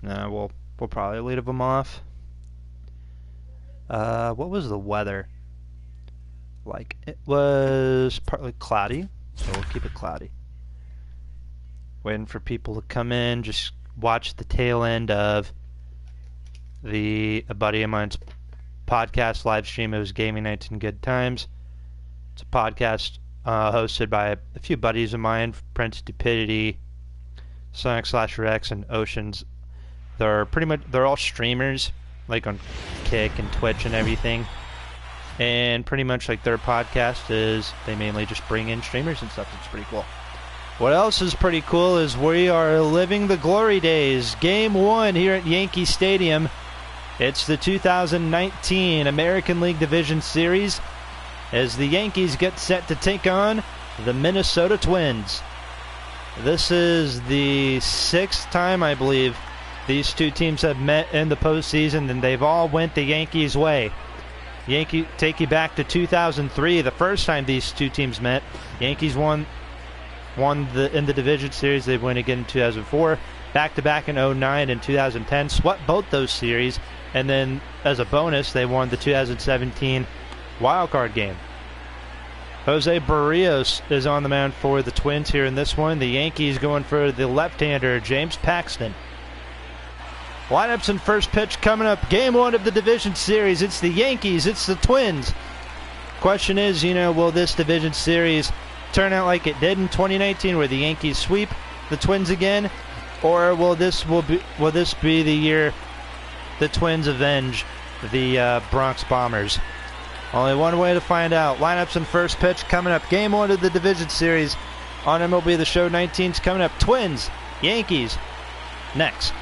No, we'll probably leave them off. What was the weather? Like, it was partly cloudy, so we'll keep it cloudy. Waiting for people to come in, just watch the tail end of a buddy of mine's podcast live stream. It was Gaming Nights and Good Times. It's a podcast hosted by a few buddies of mine, Prince Stupidity, Sonic/Rex, and Oceans. They're all streamers, like on Kick and Twitch and everything. And pretty much like their podcast is, they mainly just bring in streamers and stuff. It's pretty cool. What else is pretty cool is we are living the glory days. Game 1 here at Yankee Stadium. It's the 2019 American League Division Series as the Yankees get set to take on the Minnesota Twins. This is the 6th time, I believe, these two teams have met in the postseason, and they've all went the Yankees' way. Take you back to 2003, the first time these two teams met. Yankees won in the division series. They won again in 2004. Back-to-back in 2009 and 2010. Swept both those series. And then, as a bonus, they won the 2017 wildcard game. Jose Barrios is on the mound for the Twins here in this one. The Yankees going for the left-hander, James Paxton. Lineups and first pitch coming up. Game 1 of the division series. It's the Yankees. It's the Twins. Question is, will this division series turn out like it did in 2019, where the Yankees sweep the Twins again, or will this be the year the Twins avenge the Bronx Bombers? Only one way to find out. Lineups and first pitch coming up. Game 1 of the division series on MLB The Show 19's coming up. Twins, Yankees, next.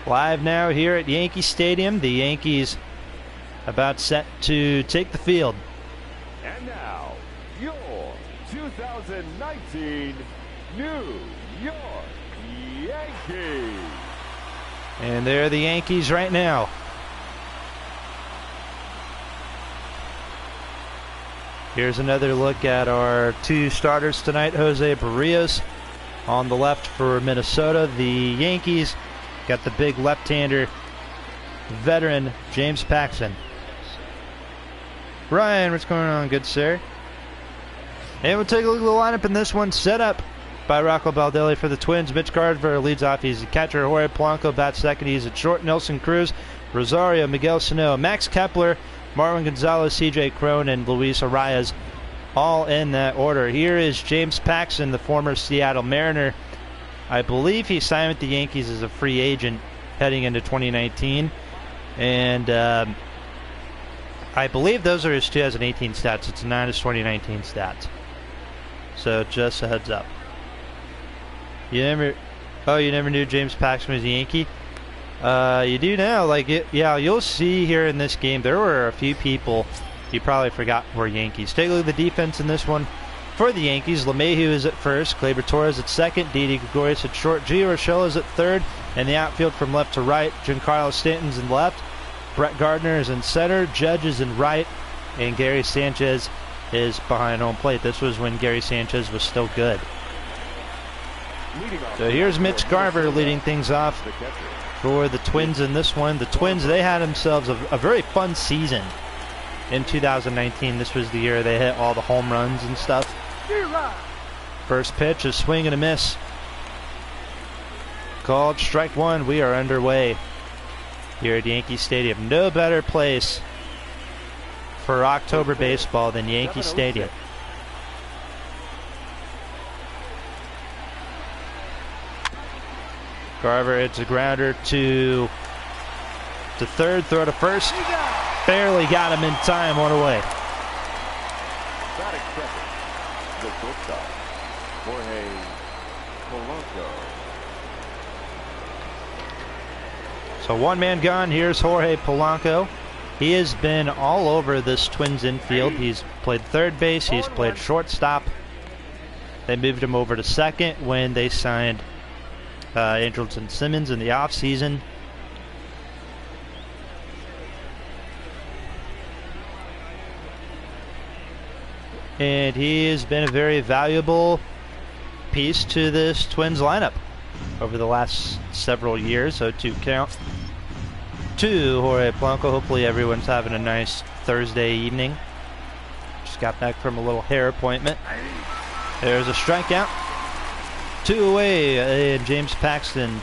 Live now here at Yankee Stadium. The Yankees about set to take the field. And now, your 2019 New York Yankees. And there are the Yankees right now. Here's another look at our two starters tonight. Jose Barrios on the left for Minnesota. The Yankees got the big left-hander veteran James Paxton. Ryan, what's going on, good sir? And we'll take a look at the lineup in this one. Set up by Rocco Baldelli for the Twins. Mitch Garver leads off. He's a catcher. Jorge Polanco bats second. He's at short. Nelson Cruz, Rosario, Miguel Sano, Max Kepler, Marwin Gonzalez, C.J. Cron, and Luis Arias, all in that order. Here is James Paxton, the former Seattle Mariner. I believe he signed with the Yankees as a free agent heading into 2019. And I believe those are his 2018 stats. It's not his 2019 stats. So just a heads up. You never knew James Paxton was a Yankee? You do now. Yeah, you'll see here in this game, there were a few people you probably forgot were Yankees. Take a look at the defense in this one. For the Yankees, LeMahieu is at first, Gleyber Torres at second, Didi Gregorius at short, Gio Urshela is at third, and the outfield from left to right, Giancarlo Stanton's in left, Brett Gardner is in center, Judge is in right, and Gary Sanchez is behind home plate. This was when Gary Sanchez was still good. So here's Mitch Garver leading things off for the Twins in this one. The Twins, they had themselves a very fun season in 2019. This was the year they hit all the home runs and stuff. First pitch, a swing and a miss. Called strike one. We are underway here at Yankee Stadium. No better place for October baseball than Yankee Stadium. Garver hits a grounder to third, throw to first. Barely got him in time, one away. That accepted. The shortstop, Jorge Polanco. So one man gone. Here's Jorge Polanco. He has been all over this Twins infield. He's played third base. He's played shortstop. They moved him over to second when they signed Andrelton Simmons in the offseason. And he has been a very valuable piece to this Twins lineup over the last several years. 0-2 count to Jorge Polanco. Hopefully everyone's having a nice Thursday evening. Just got back from a little hair appointment. There's a strikeout. 2 away, and James Paxton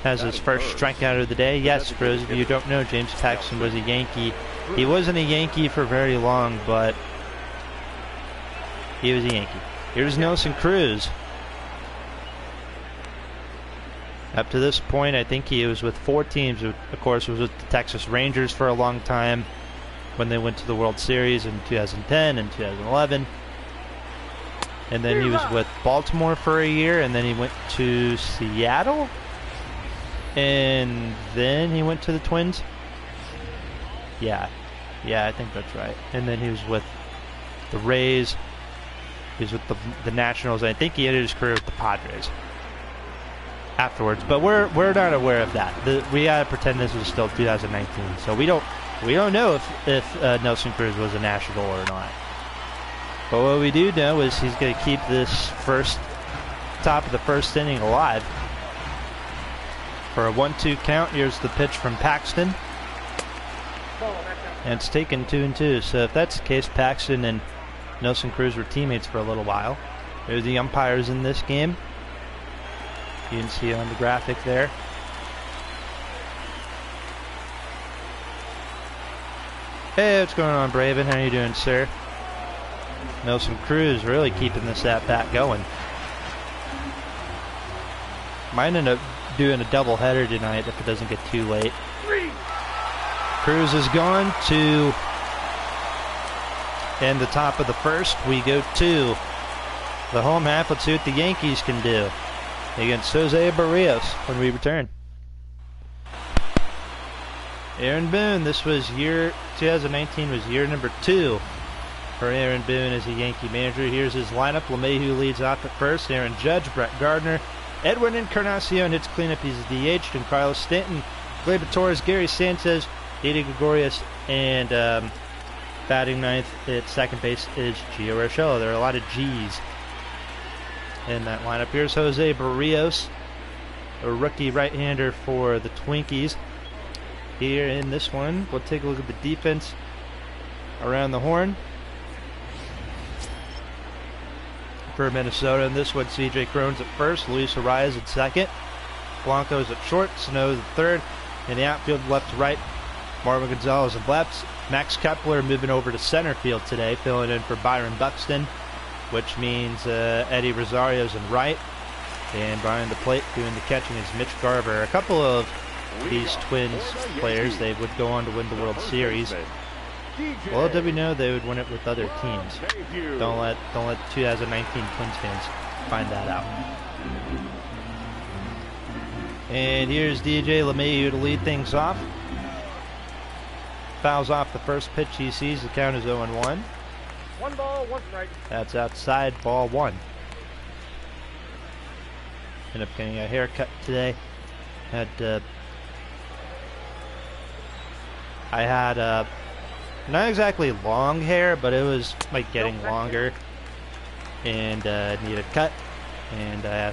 has his first strikeout of the day. Yes, for those of you who don't know, James Paxton was a Yankee. He wasn't a Yankee for very long, but he was a Yankee. Here's Nelson Cruz. Up to this point, I think he was with 4 teams. Of course, was with the Texas Rangers for a long time when they went to the World Series in 2010 and 2011. And then he was with Baltimore for a year, and then he went to Seattle. And then he went to the Twins. Yeah, I think that's right. And then he was with the Rays. He was with the Nationals. I think he ended his career with the Padres afterwards. But we're not aware of that. We gotta pretend this was still 2019. So we don't know if Nelson Cruz was a National or not. But what we do know is he's going to keep this top of the first inning alive. For a 1-2 count, here's the pitch from Paxton. And it's taken 2-2. So if that's the case, Paxton and Nelson Cruz were teammates for a little while. There's the umpires in this game. You can see on the graphic there. Hey, what's going on, Braven? How you doing, sir? Nelson Cruz really keeping this at-bat going. Might end up doing a doubleheader tonight if it doesn't get too late. Cruz is gone to end the top of the first. We go to the home half. Let's see what the Yankees can do against Jose Barrios when we return. Aaron Boone, this was 2019 was year number 2 for Aaron Boone as a Yankee manager. Here's his lineup. LeMahieu leads off at first. Aaron Judge, Brett Gardner, Edwin Encarnacion hits cleanup. He's DH'd. And Carlos Stanton, Gleyber Torres, Gary Sanchez, Didi Gregorius, and batting ninth at second base is Gio Urshela. There are a lot of G's in that lineup. Here's Jose Barrios, a rookie right-hander for the Twinkies. Here in this one, we'll take a look at the defense around the horn for Minnesota. In this one, C.J. Cron's at first, Luis Arias at second, Blanco's at short, Sano's at third. In the outfield, left to right, Marvin Gonzalez at left. Max Kepler moving over to center field today, filling in for Byron Buxton, which means Eddie Rosario's in right. And behind the plate doing the catching is Mitch Garver. A couple of these Twins players, they would go on to win the World Series. Well, did we know they would win it with other teams? Don't let 2019 Twins fans find that out. And here's DJ LeMahieu to lead things off. Fouls off the first pitch he sees. The count is 0-1. 1 ball, 1 strike. That's outside, ball 1. Ended up getting a haircut today. I had not exactly long hair, but it was like getting longer, and needed a cut. And I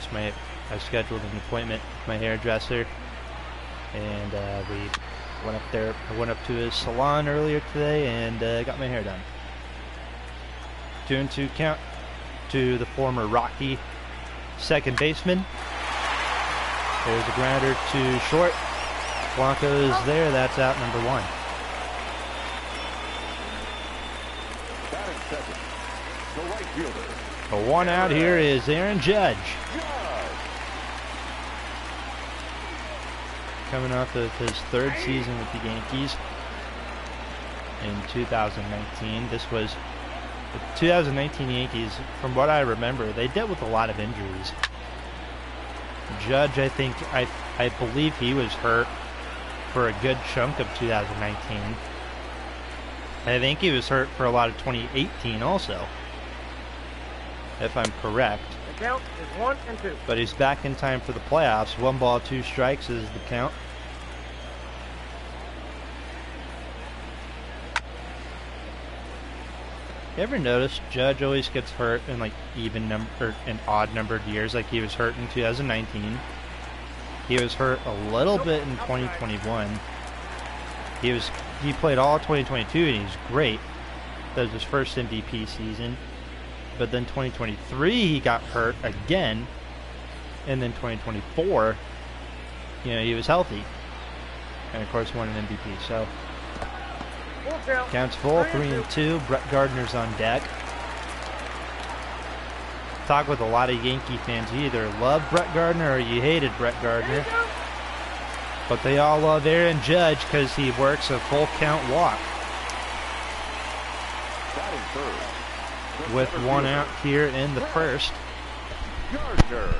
scheduled an appointment with my hairdresser, and we went up there. I went up to his salon earlier today and got my hair done. 2-2 count to the former Rocky second baseman. There's a grounder to short. Blanco is there. That's out number 1. A 1 out here is Aaron Judge. Coming off of his 3rd season with the Yankees in 2019. This was the 2019 Yankees. From what I remember, they dealt with a lot of injuries. Judge, I believe he was hurt for a good chunk of 2019. I think he was hurt for a lot of 2018 also, if I'm correct. The count is 1-2. But he's back in time for the playoffs. 1 ball, 2 strikes is the count. You ever notice Judge always gets hurt in like even number or in odd numbered years? Like he was hurt in 2019. He was hurt a little bit in 2021. He played all 2022 and he's great. That was his first MVP season. But then 2023 he got hurt again, and then 2024, he was healthy, and of course won an MVP. So counts full, 3-2. Brett Gardner's on deck. Talk with a lot of Yankee fans. You either love Brett Gardner or you hated Brett Gardner, but they all love Aaron Judge because he works a full count walk. With one out here in the first. Gardner.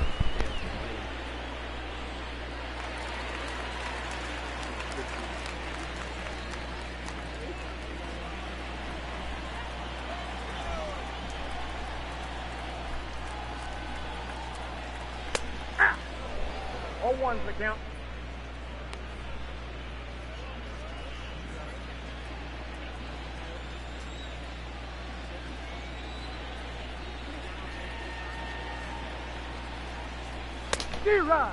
All one's the count. Right.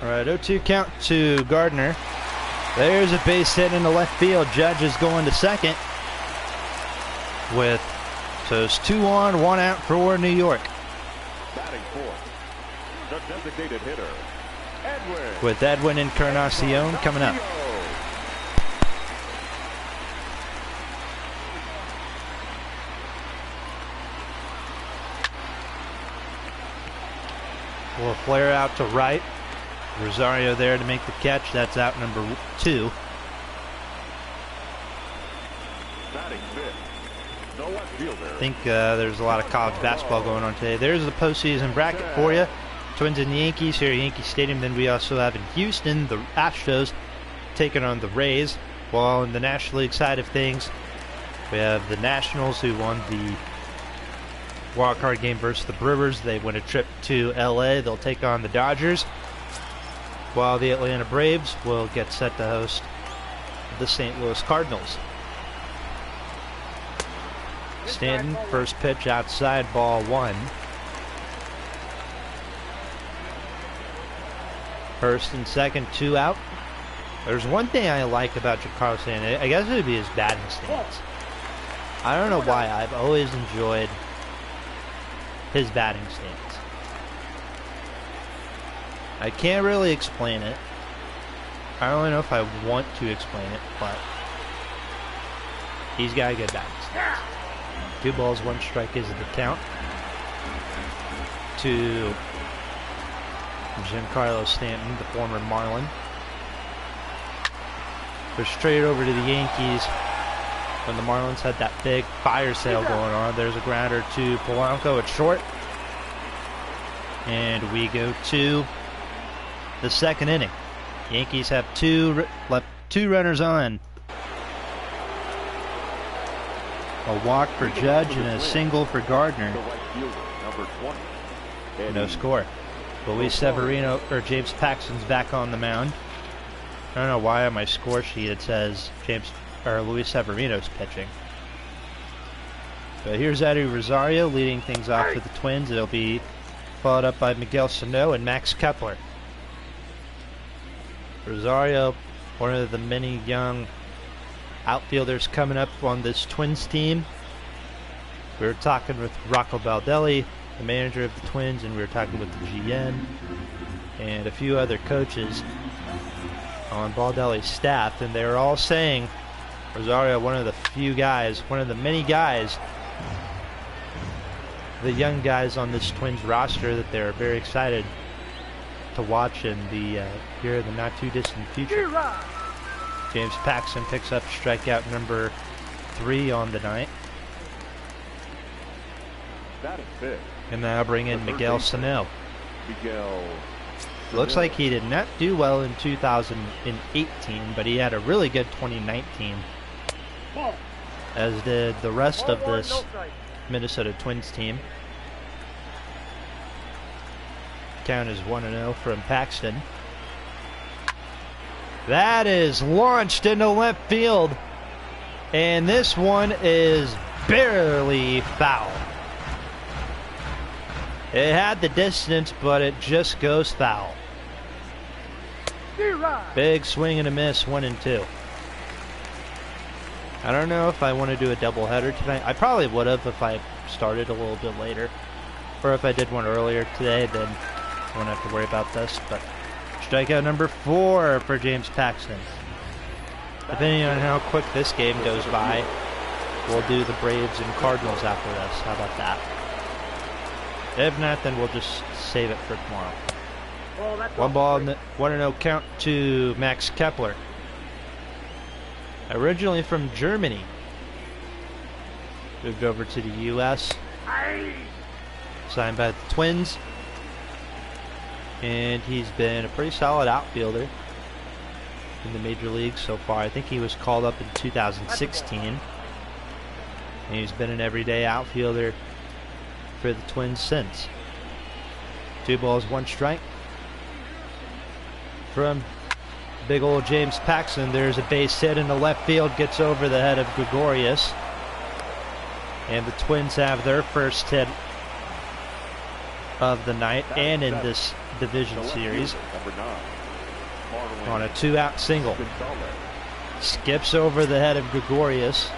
All right, 0-2 count to Gardner. There's a base hit into left field. Judge is going to second. So it's 2 on, 1 out for New York. Batting fourth, the designated hitter, Edwin. With Edwin Encarnacion coming up. Will flare out to right. Rosario there to make the catch. That's out number 2. Batting fifth, the left fielder. I think there's a lot of college basketball going on today. There's the postseason bracket for you. Twins and Yankees here at Yankee Stadium. Then we also have in Houston the Astros taking on the Rays. While in the National League side of things, we have the Nationals who won the wild card game versus the Brewers. They win a trip to LA. They'll take on the Dodgers, while the Atlanta Braves will get set to host the St. Louis Cardinals. Stanton, first pitch outside, ball 1. First and second, 2 out. There's one thing I like about Giancarlo Stanton. I guess it would be his batting stance. I don't know why. I've always enjoyed his batting stance. I can't really explain it. I don't know if I want to explain it, but he's got a good batting stance. 2 balls, 1 strike is the count to Giancarlo Stanton, the former Marlin. Goes straight over to the Yankees when the Marlins had that big fire sale going on. There's a grounder to Polanco at short. And we go to the second inning. Yankees have 2 runners on. A walk for Judge and a single for Gardner. No score. Luis Severino or James Paxton's back on the mound. I don't know why on my score sheet it says Luis Severino's pitching. But here's Eddie Rosario leading things off for the Twins. It'll be followed up by Miguel Sano and Max Kepler. Rosario, one of the many young outfielders coming up on this Twins team. We were talking with Rocco Baldelli, the manager of the Twins, and we were talking with the GM and a few other coaches on Baldelli's staff, and they were all saying Rosario, one of the few guys, one of the many guys, the young guys on this Twins roster that they're very excited to watch in the here in the not too distant future. James Paxton picks up strikeout number 3 on the night. And now bring in Miguel Sano. Looks like he did not do well in 2018, but he had a really good 2019, as did the rest of this Minnesota Twins team. Count is 1-0 from Paxton. That is launched into left field. And this one is barely foul. It had the distance, but it just goes foul. Big swing and a miss, 1-2. I don't know if I want to do a doubleheader tonight. I probably would have if I started a little bit later. Or if I did one earlier today, then I won't have to worry about this. But strikeout number 4 for James Paxton. Depending on how quick this game goes by, we'll do the Braves and Cardinals after this. How about that? If not, then we'll just save it for tomorrow. One ball, 1-0 count to Max Kepler. Originally from Germany. Moved over to the U.S. Signed by the Twins. And he's been a pretty solid outfielder in the major leagues so far. I think he was called up in 2016. And he's been an everyday outfielder for the Twins since. 2 balls, 1 strike. From big old James Paxton, there's a base hit in the left field, gets over the head of Gregorius. And the Twins have their first hit of the night and in this division series on a 2-out single. Skips over the head of Gregorius.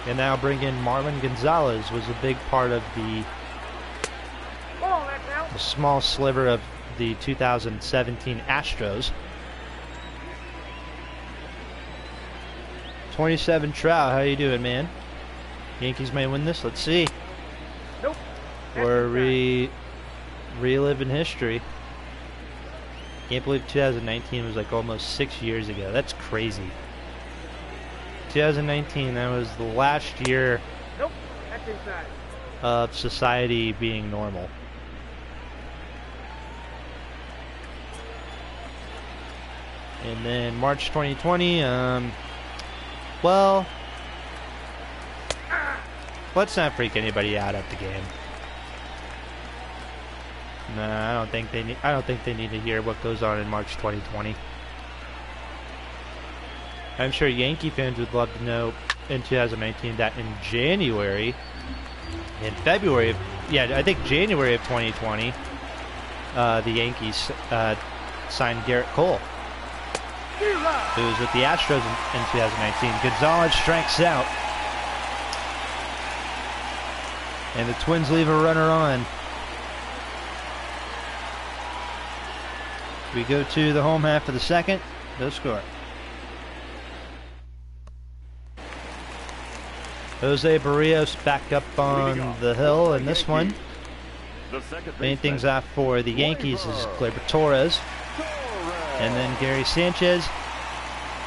And now bring in Marwin Gonzalez, was a big part of the small sliver of the 2017 Astros. 27 Trout, how you doing, man? Yankees may win this. Let's see. Nope. We're reliving history. Can't believe 2019 was like almost 6 years ago. That's crazy. 2019, that was the last year of society being normal. And then March 2020, well, let's not freak anybody out at the game. Nah, I don't think they need to hear what goes on in March 2020. I'm sure Yankee fans would love to know in 2019 that in January, in February, I think January of 2020, the Yankees signed Garrett Cole, who was with the Astros in 2019. Gonzalez strikes out. And the Twins leave a runner on. We go to the home half of the second. No score. Jose Barrios back up on the hill in this one. Main things off for the Yankees is Gleyber Torres. And then Gary Sanchez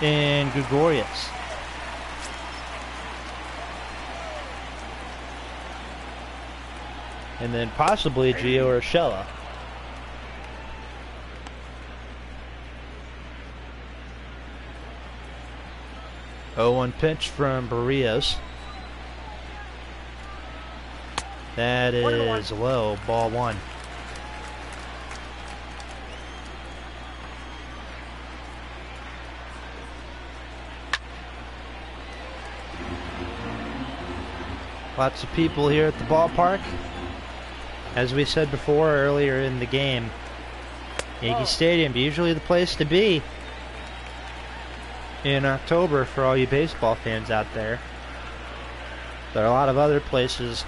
and Gregorius. And then possibly Gio Urshela. Oh, 1 pitch from Barrios. That is low, ball 1. Lots of people here at the ballpark. As we said before earlier in the game, Yankee Stadium usually the place to be in October for all you baseball fans out there. There are a lot of other places,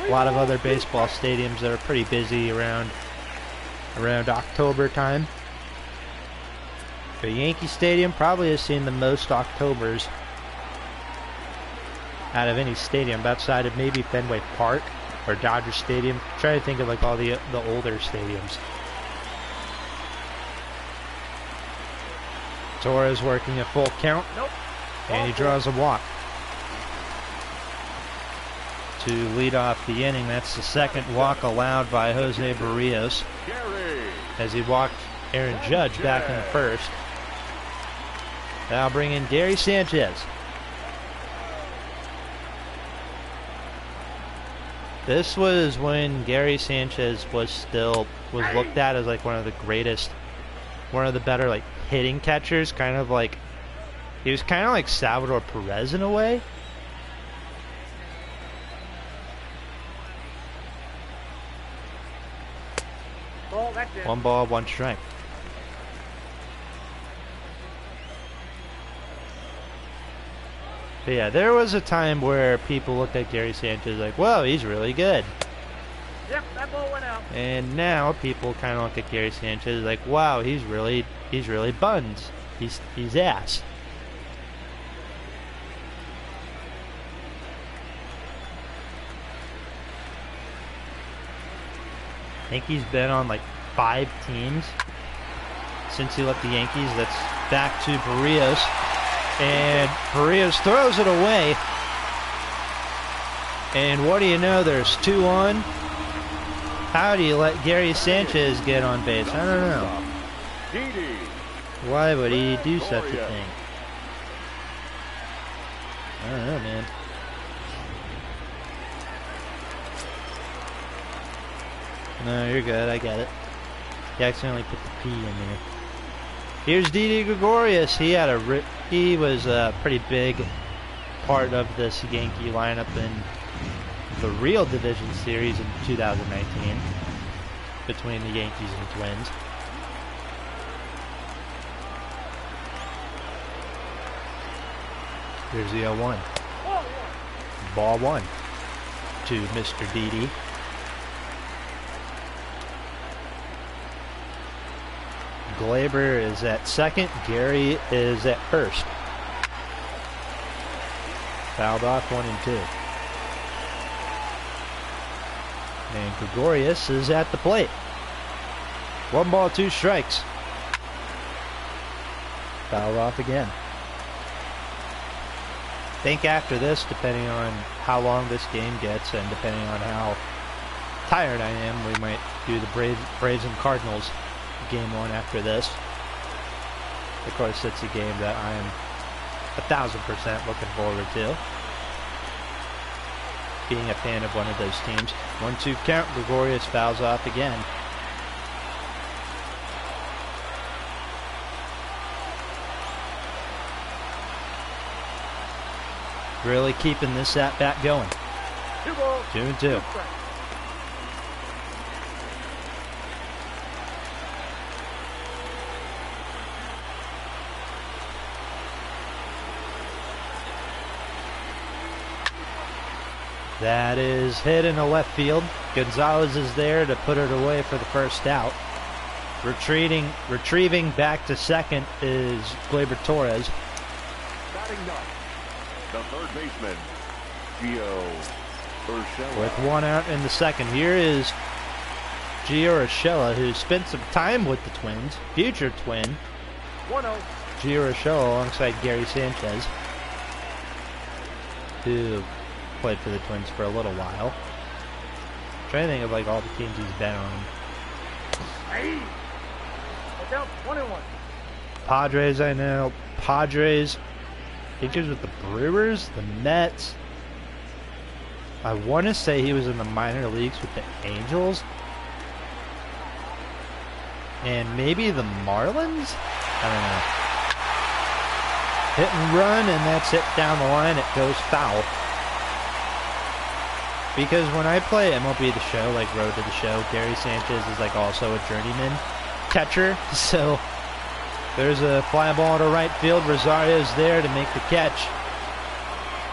a lot of other baseball stadiums that are pretty busy around October time. But Yankee Stadium probably has seen the most Octobers out of any stadium outside of maybe Fenway Park or Dodger Stadium. I'm trying to think of like all the older stadiums. Torres working a full count, and he draws a walk to lead off the inning. That's the second walk allowed by Jose Barrios as he walked Aaron Judge back in the first. Now bring in Gary Sanchez. This was when Gary Sanchez was looked at as like one of the greatest one of the better like hitting catchers, kind of like he was kind of like Salvador Perez in a way. Ball, that's it. 1 ball, 1 strike. But yeah, there was a time where people looked at Gary Sanchez like, whoa, he's really good. Yep, that ball went out. And now people kind of look at Gary Sanchez like, wow, he's really buns. He's ass. I think he's been on like 5 teams since he left the Yankees. That's back to Barrios. And Barrios throws it away. And what do you know? There's 2 on. How do you let Gary Sanchez get on base? I don't know. Why would he do such a thing? I don't know, man. No, you're good. I get it. You accidentally put the P in there. Here's Didi Gregorius. He was a pretty big part of this Yankee lineup in the real division series in 2019 between the Yankees and Twins. Here's the 0-1. Ball 1 to Mr. Didi. Glaber is at second. Gary is at first. Fouled off 1 and 2. And Gregorius is at the plate. 1 ball, 2 strikes. Fouled off again. I think after this, depending on how long this game gets and depending on how tired I am, we might do the Braves and Cardinals game 1 after this. Of course, it's a game that I'm 1,000% looking forward to. Being a fan of one of those teams. 1-2 count. Gregorius fouls off again. Really keeping this at bat going. 2 balls. 2 and 2. That is hit in the left field. Gonzalez is there to put it away for the first out. Retrieving back to second is Gleyber Torres. Batting ninth, the third baseman, Gio Urshela. With 1 out in the second. Here is Gio Urshela, who spent some time with the Twins. Future Twin. 1-0. Gio Urshela alongside Gary Sanchez, who played for the Twins for a little while. I'm trying to think of like all the teams he's been on. Hey. Look out. 1 and 1. Padres, I know. Padres. He was with the Brewers, the Mets. I want to say he was in the minor leagues with the Angels. And maybe the Marlins? I don't know. Hit and run, and that's it down the line. It goes foul. Because when I play MLB The Show, like Road to the Show, Gary Sanchez is like also a journeyman catcher. So there's a fly ball to right field. Rosario's there to make the catch.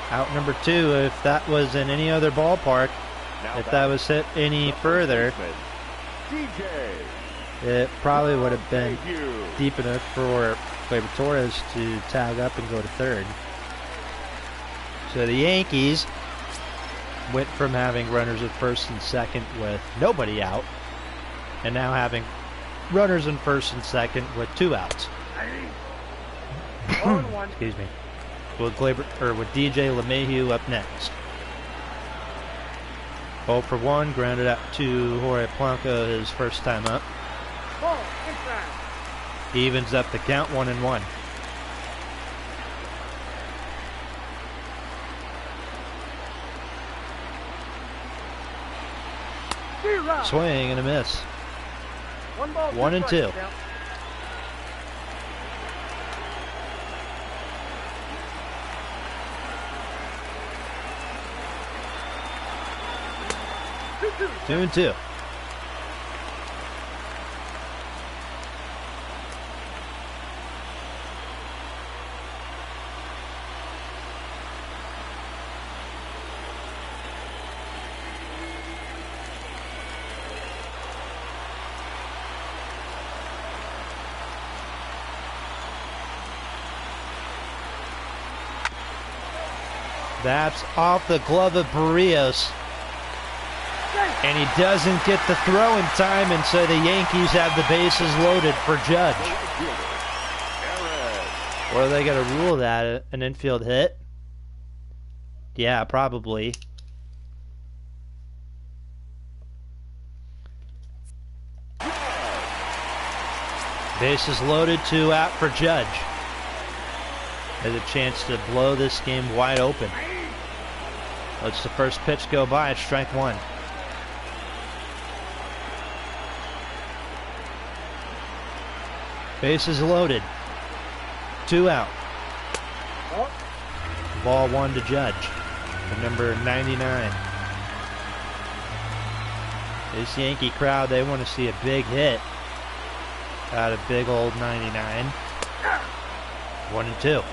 Out number 2. If that was in any other ballpark, if that was hit any further, it probably would have been deep enough for Gleyber Torres to tag up and go to third. So the Yankees went from having runners at first and second with nobody out, and now having runners in first and second with 2 outs. 1-1. Excuse me. With DJ LeMahieu up next. 0 for 1, grounded out to Jorge Polanco his first time up. Ball inside. Evens up the count, 1 and 1. D-Rod. Swing and a miss. 1 ball, 1 and 2. strikes, 2-2. That's off the glove of Barrios. And he doesn't get the throw in time, and so the Yankees have the bases loaded for Judge. Or are they going to rule that an infield hit? Yeah, probably. Bases loaded, 2 out for Judge. Has a chance to blow this game wide open. Let's the first pitch go by at strike 1. Bases loaded. 2 out. Ball 1 to Judge. The number 99. This Yankee crowd, they want to see a big hit out of big old 99. 1-2.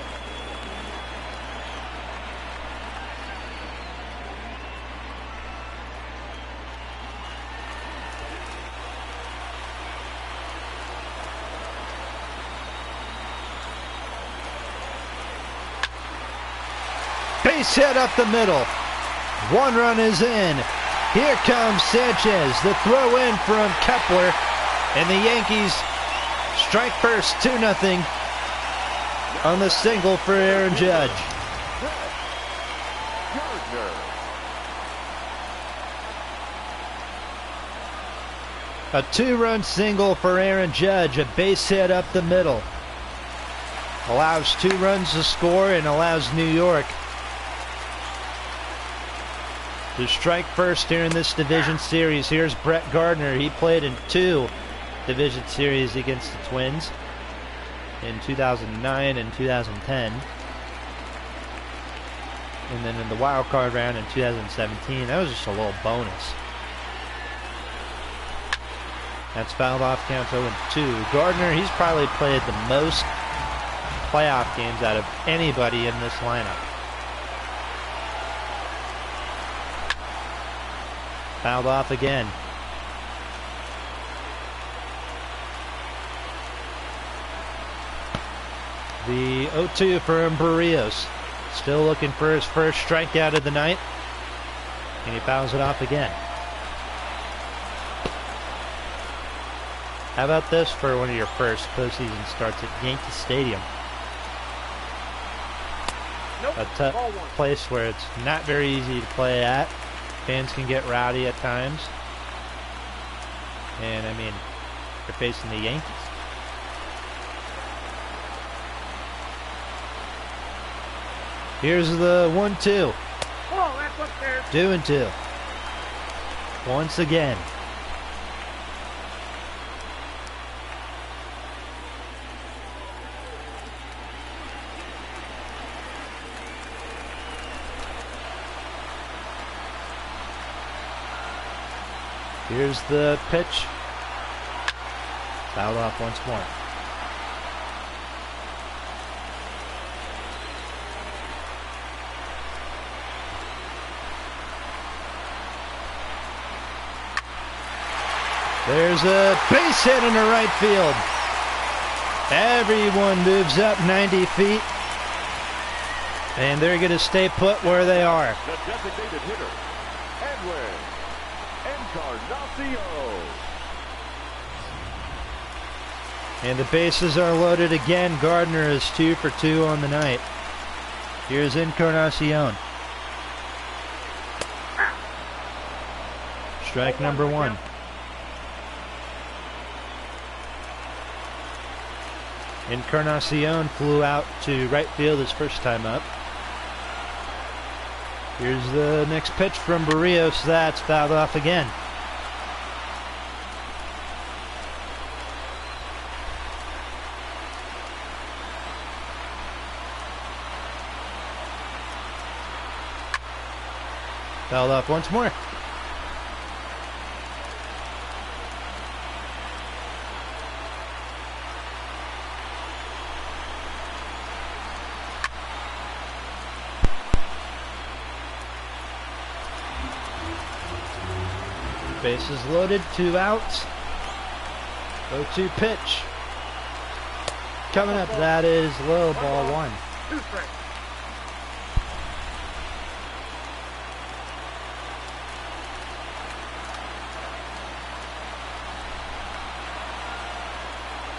Base hit up the middle. 1 run is in. Here comes Sanchez. The throw in from Kepler. And the Yankees strike first, 2-0 on the single for Aaron Judge. A 2-run single for Aaron Judge. A base hit up the middle. Allows 2 runs to score and allows New York to strike first here in this division series. Here's Brett Gardner. He played in 2 division series against the Twins in 2009 and 2010. And then in the wild card round in 2017, that was just a little bonus. That's fouled off, count 0-2. Gardner, he's probably played the most playoff games out of anybody in this lineup. Fouled off again. The 0-2 for Barrios. Still looking for his first strikeout of the night. And he fouls it off again. How about this for one of your first postseason starts at Yankee Stadium? A tough place where it's not very easy to play at. Fans can get rowdy at times. And, I mean, they're facing the Yankees. Here's the 1-2. Oh, that's up there. 2-2. Once again. Here's the pitch. Fouled off once more. There's a base hit in the right field. Everyone moves up 90 feet. And they're going to stay put where they are. The designated hitter, Edwin Encarnacion. And the bases are loaded again. Gardner is 2 for 2 on the night. Here's Encarnacion. Strike number 1. Encarnacion flew out to right field his first time up. Here's the next pitch from Barrios. That's fouled off again. Fouled off once more. Bases loaded, 2 outs. 0-2 pitch. Coming up, that is low, ball 1. 2 strikes.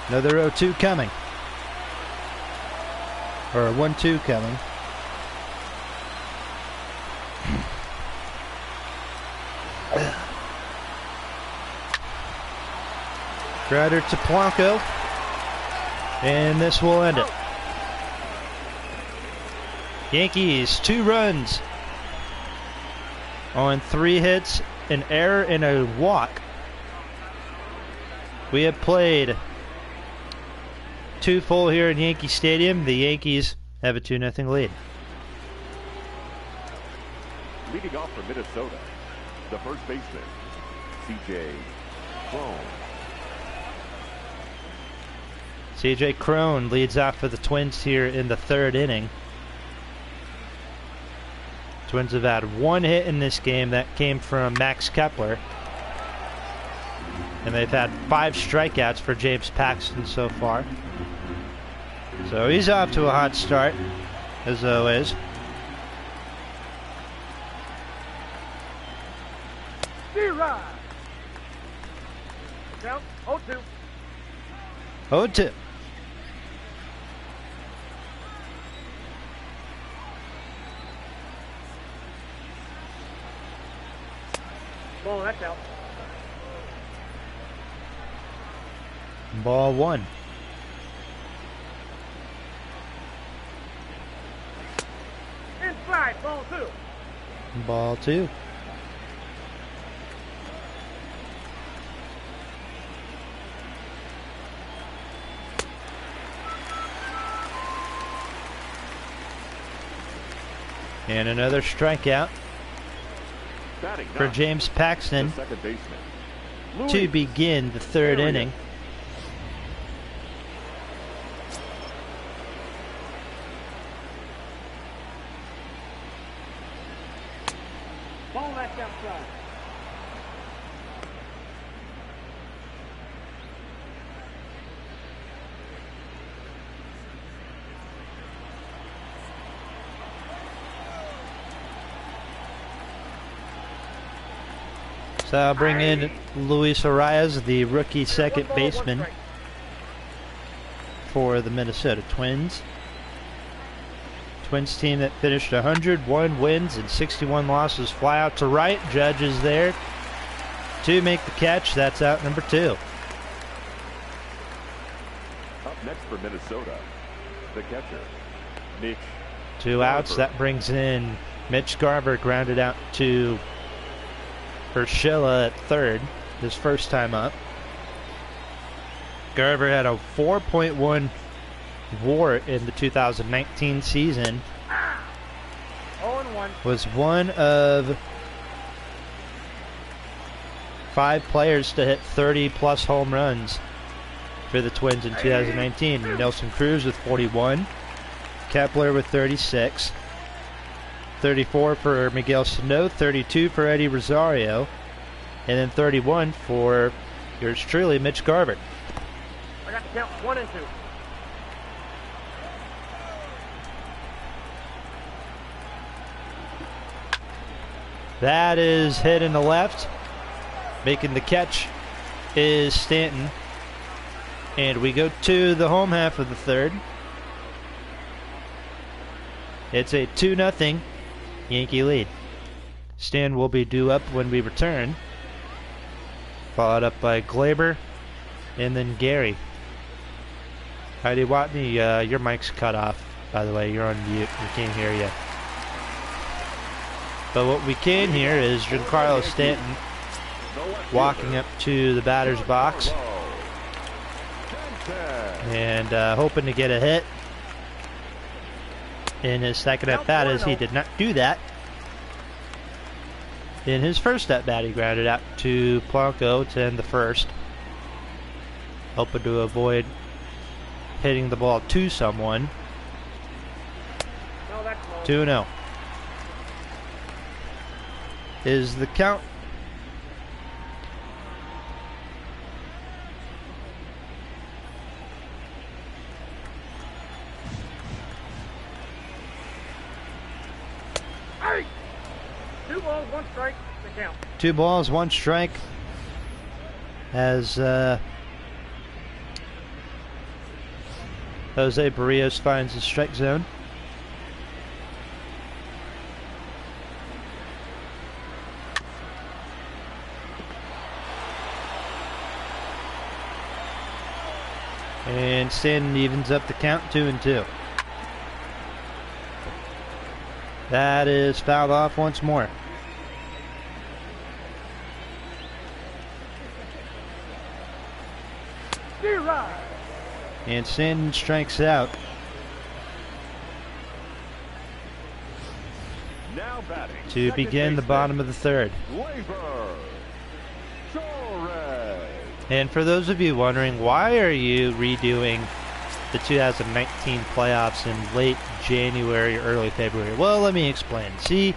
Another 0-2 coming. Or a 1-2 coming. Grounder to Polanco. And this will end it. Yankees, 2 runs on 3 hits, an error, and a walk. We have played 2 full here in Yankee Stadium. The Yankees have a 2-0 lead. Leading off for Minnesota, the first baseman, C.J. Cron. C.J. Cron leads off for the Twins here in the 3rd inning. Twins have had 1 hit in this game. That came from Max Kepler. And they've had 5 strikeouts for James Paxton so far. So he's off to a hot start, as always. D-Rod. Count 0-2. 0-2. Ball, that's out. Ball 1. Inside, ball 2. Ball 2. And another strikeout for James Paxton Second baseman, to Luis begin the 3rd inning. Ball, that's outside. So I'll bring in Luis Arias, the rookie second baseman for the Minnesota Twins. Twins team that finished 101 wins and 61 losses. Fly out to right. Judge is there to make the catch. That's out number 2. Up next for Minnesota, the catcher, Mitch. 2 outs. That brings in Mitch Garver, grounded out to Urshela at 3rd, his first time up. Garver had a 4.1 WAR in the 2019 season. 0-1. Was one of 5 players to hit 30-plus home runs for the Twins in 2019. Nelson Cruz with 41, Kepler with 36, 34 for Miguel Sano, 32 for Eddie Rosario, and then 31 for yours truly, Mitch Garver. I got to count 1 and 2. That is hit in the left. Making the catch is Stanton. And we go to the home half of the 3rd. It's a 2-0 Yankee lead. Stan will be due up when we return. Followed up by Glaber and then Gary. Heidi Watney, your mic's cut off, by the way. You're on mute. We can't hear you. But what we can hear is Giancarlo Stanton walking up to the batter's box and hoping to get a hit in his second at bat, as he did not do that. In his first at bat, he grounded out to Polanco to end the 1st, hoping to avoid hitting the ball to someone. 2-0 is the count balls, one strike, the count. 2 balls, 1 strike. As Jose Barrios finds the strike zone. And Stanton evens up the count, 2-2. That is fouled off once more. And Stanton strikes out. Now batting. To begin the bottom of the 3rd. And for those of you wondering, why are you redoing the 2019 playoffs in late January or early February? Well, let me explain. See,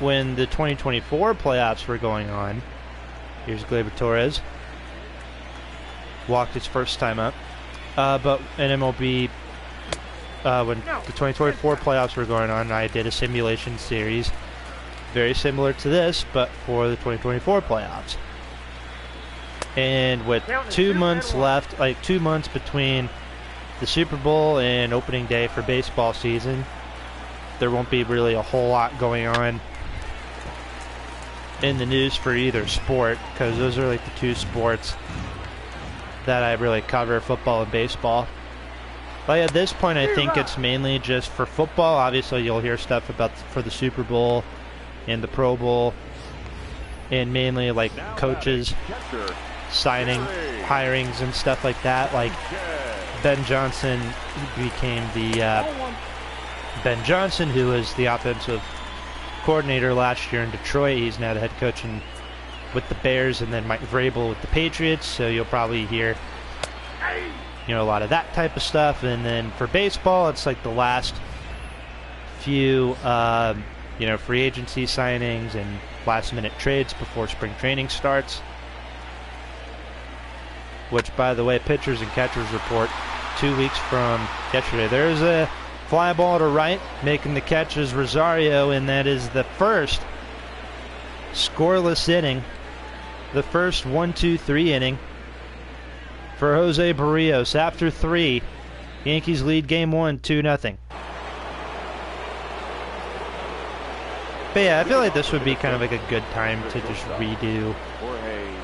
when the 2024 playoffs were going on, here's Gleyber Torres. Walked his first time up. But in MLB, when the 2024 playoffs were going on, I did a simulation series very similar to this, but for the 2024 playoffs. And with 2 months left, like 2 months between the Super Bowl and opening day for baseball season, there won't be really a whole lot going on in the news for either sport, because those are like the 2 sports that I really cover, football and baseball. But at this point, I think it's mainly just for football. Obviously, you'll hear stuff about for the Super Bowl and the Pro Bowl, and mainly like coaches signing hirings and stuff like that. Like Ben Johnson became the Ben Johnson, who was the offensive coordinator last year in Detroit. He's now the head coach with the Bears, and then Mike Vrabel with the Patriots. So you'll probably hear, a lot of that type of stuff. And then for baseball, it's like the last few, free agency signings and last-minute trades before spring training starts. Which, by the way, pitchers and catchers report 2 weeks from yesterday. There's a fly ball to right, making the catch is Rosario, and that is the first scoreless inning, the first 1-2-3 inning for Jose Barrios. After 3, Yankees lead Game 1, 2-0. But yeah, I feel like this would be kind of like a good time to just redo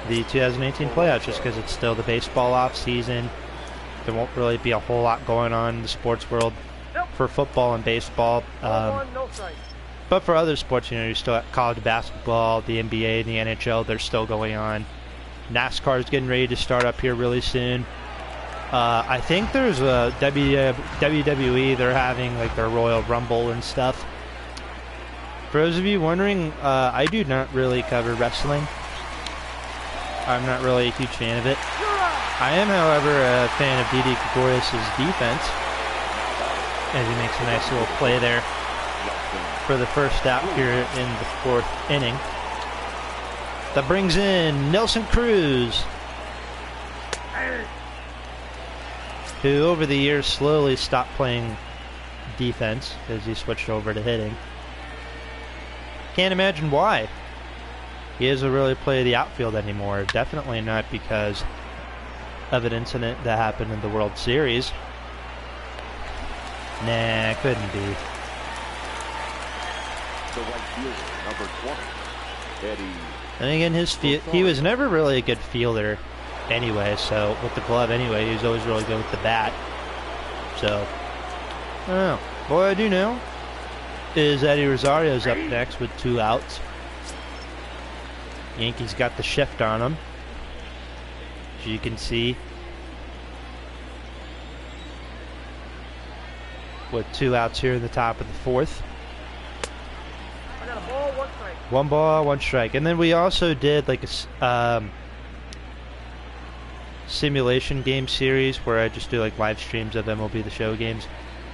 the 2018 playoffs, just because it's still the baseball off season. There won't really be a whole lot going on in the sports world for football and baseball. But for other sports, you still got college basketball, the NBA, and the NHL. They're still going on. NASCAR is getting ready to start up here really soon. I think there's a WWE. They're having like their Royal Rumble and stuff. For those of you wondering, I do not really cover wrestling. I'm not really a huge fan of it. I am, however, a fan of Didi Gregorius' defense, as he makes a nice little play there for the first out here in the 4th inning. That brings in Nelson Cruz, who over the years slowly stopped playing defense as he switched over to hitting. Can't imagine why. He doesn't really play the outfield anymore. Definitely not because of an incident that happened in the World Series. Nah, couldn't be. The right fielder, number 20, Eddie. And again, he was never really a good fielder anyway, so with the glove anyway, he was always really good with the bat. So, I don't know. What I do know is Eddie Rosario's up next with 2 outs. Yankees got the shift on him, as you can see, with 2 outs here in the top of the 4th. I got a ball, 1 strike. 1 ball, 1 strike. And then we also did like a simulation game series where I just do like live streams of MLB The Show games,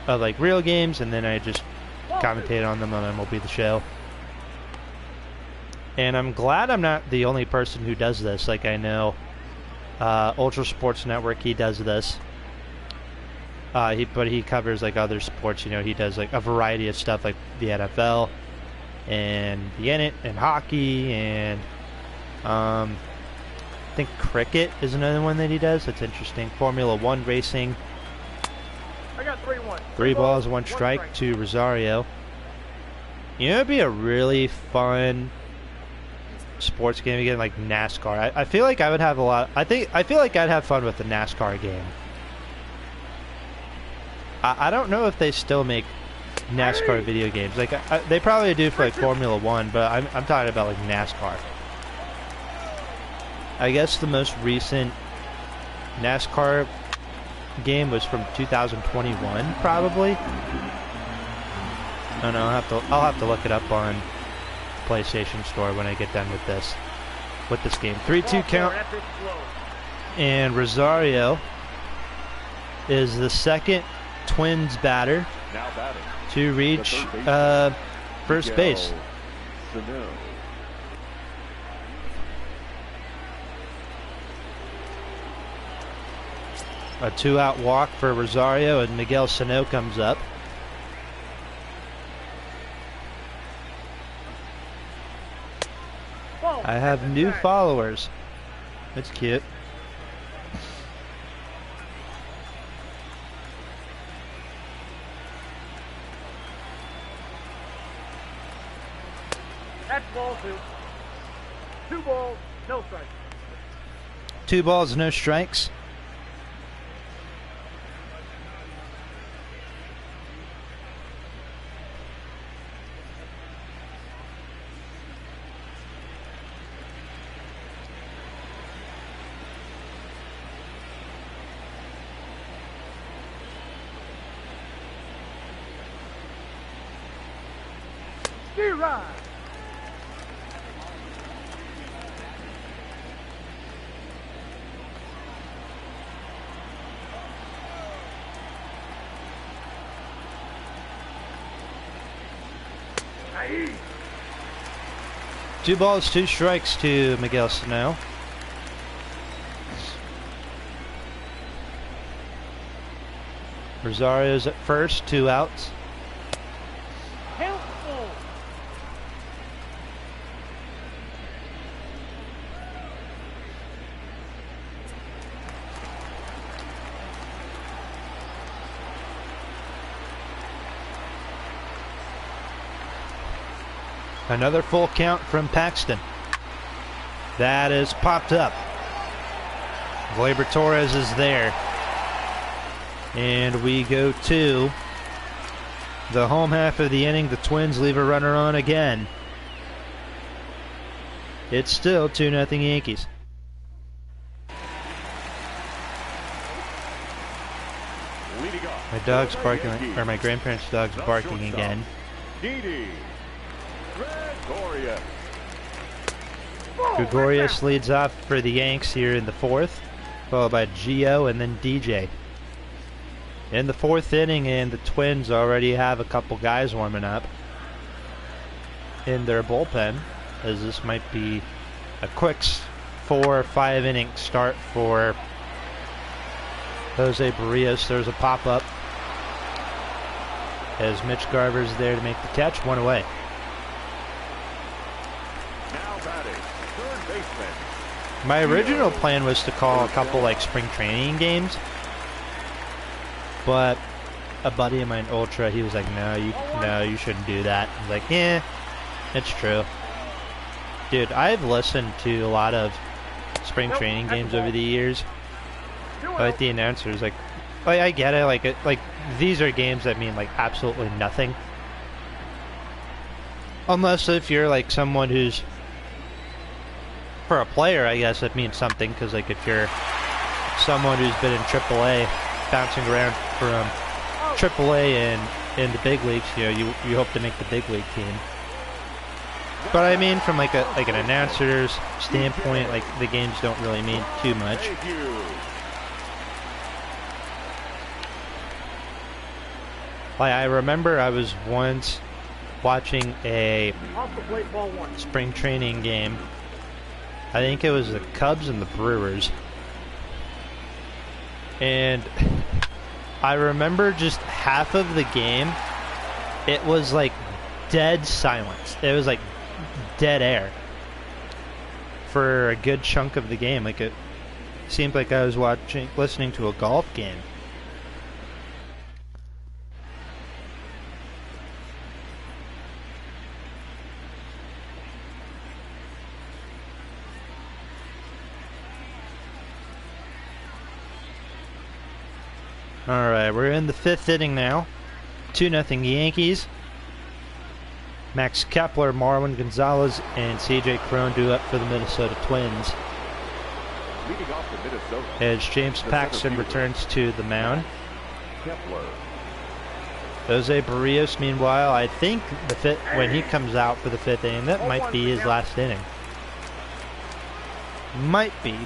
of like real games, and then I just commentate on them on MLB The Show. And I'm glad I'm not the only person who does this. Like, I know Ultra Sports Network, he does this. But he covers like other sports. He does like a variety of stuff like the NFL, and hockey, and I think cricket is another one that he does. That's interesting. Formula One racing. I got 3-1. 3 balls, 1 strike to Rosario. You know, it'd be a really fun sports game again, like NASCAR. I feel like I would have a lot. I feel like I'd have fun with the NASCAR game. I don't know if they still make NASCAR video games. Like they probably do for like Formula One, but I'm talking about like NASCAR. I guess the most recent NASCAR game was from 2021, probably. I don't know. I'll have to look it up on PlayStation Store when I get done with this game. 3-2 count, and Rosario is the second Twins batter to reach first base. A 2-out walk for Rosario, and Miguel Sano comes up. I have new followers. That's cute. That's ball 2. 2 balls, no strikes. 2 balls, no strikes. Right. Nice. 2 balls, 2 strikes to Miguel Sano. Rosario's at first, 2 outs. Another full count from Paxton. That is popped up. Gleyber Torres is there. And we go to the home half of the inning. The Twins leave a runner on again. It's still 2-0 Yankees. My dog's barking, or my grandparents' dog's barking again. Gregorius leads off for the Yanks here in the 4th, followed by Gio and then DJ. In the 4th inning, and the Twins already have a couple guys warming up in their bullpen, as this might be a quick 4 or 5 inning start for Jose Barrios. There's a pop-up as Mitch Garver's there to make the catch. 1 away. My original plan was to call a couple like spring training games, but a buddy of mine, Ultra, he was like, no, you shouldn't do that. I was like, yeah, it's true. Dude, I've listened to a lot of spring training games over the years. I like the announcers, like I get it, like these are games that mean like absolutely nothing. Unless if you're like someone who's, for a player, I guess it means something, because like if you're someone who's been in AAA, bouncing around from AAA and in the big leagues, you know, you hope to make the big league team. But I mean, from like an announcer's standpoint, like the games don't really mean too much. Like I remember I was once watching a spring training game. I think it was the Cubs and the Brewers. And I remember just half of the game, it was like dead silence. It was like dead air for a good chunk of the game. Like it seemed like I was listening to a golf game. Alright, we're in the 5th inning now. 2-0 Yankees. Max Kepler, Marwin Gonzalez, and CJ Cron due up for the Minnesota Twins. Leading off for Minnesota, As James Paxton returns to the mound. Kepler. Jose Barrios, meanwhile, I think when he comes out for the 5th inning, that might be his last inning. Might be.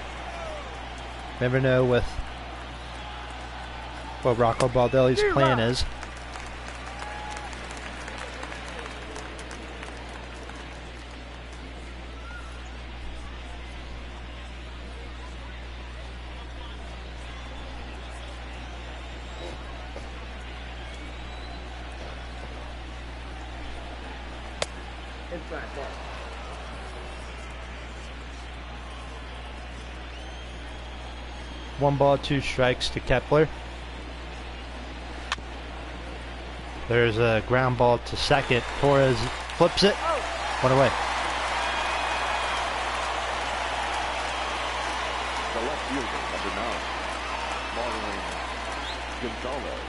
Never know with what Rocco Baldelli's plan is. Inside ball. One ball, 2 strikes to Kepler. There's a ground ball to second. Torres flips it. One away. The left fielder, number 9, Marwin Gonzalez.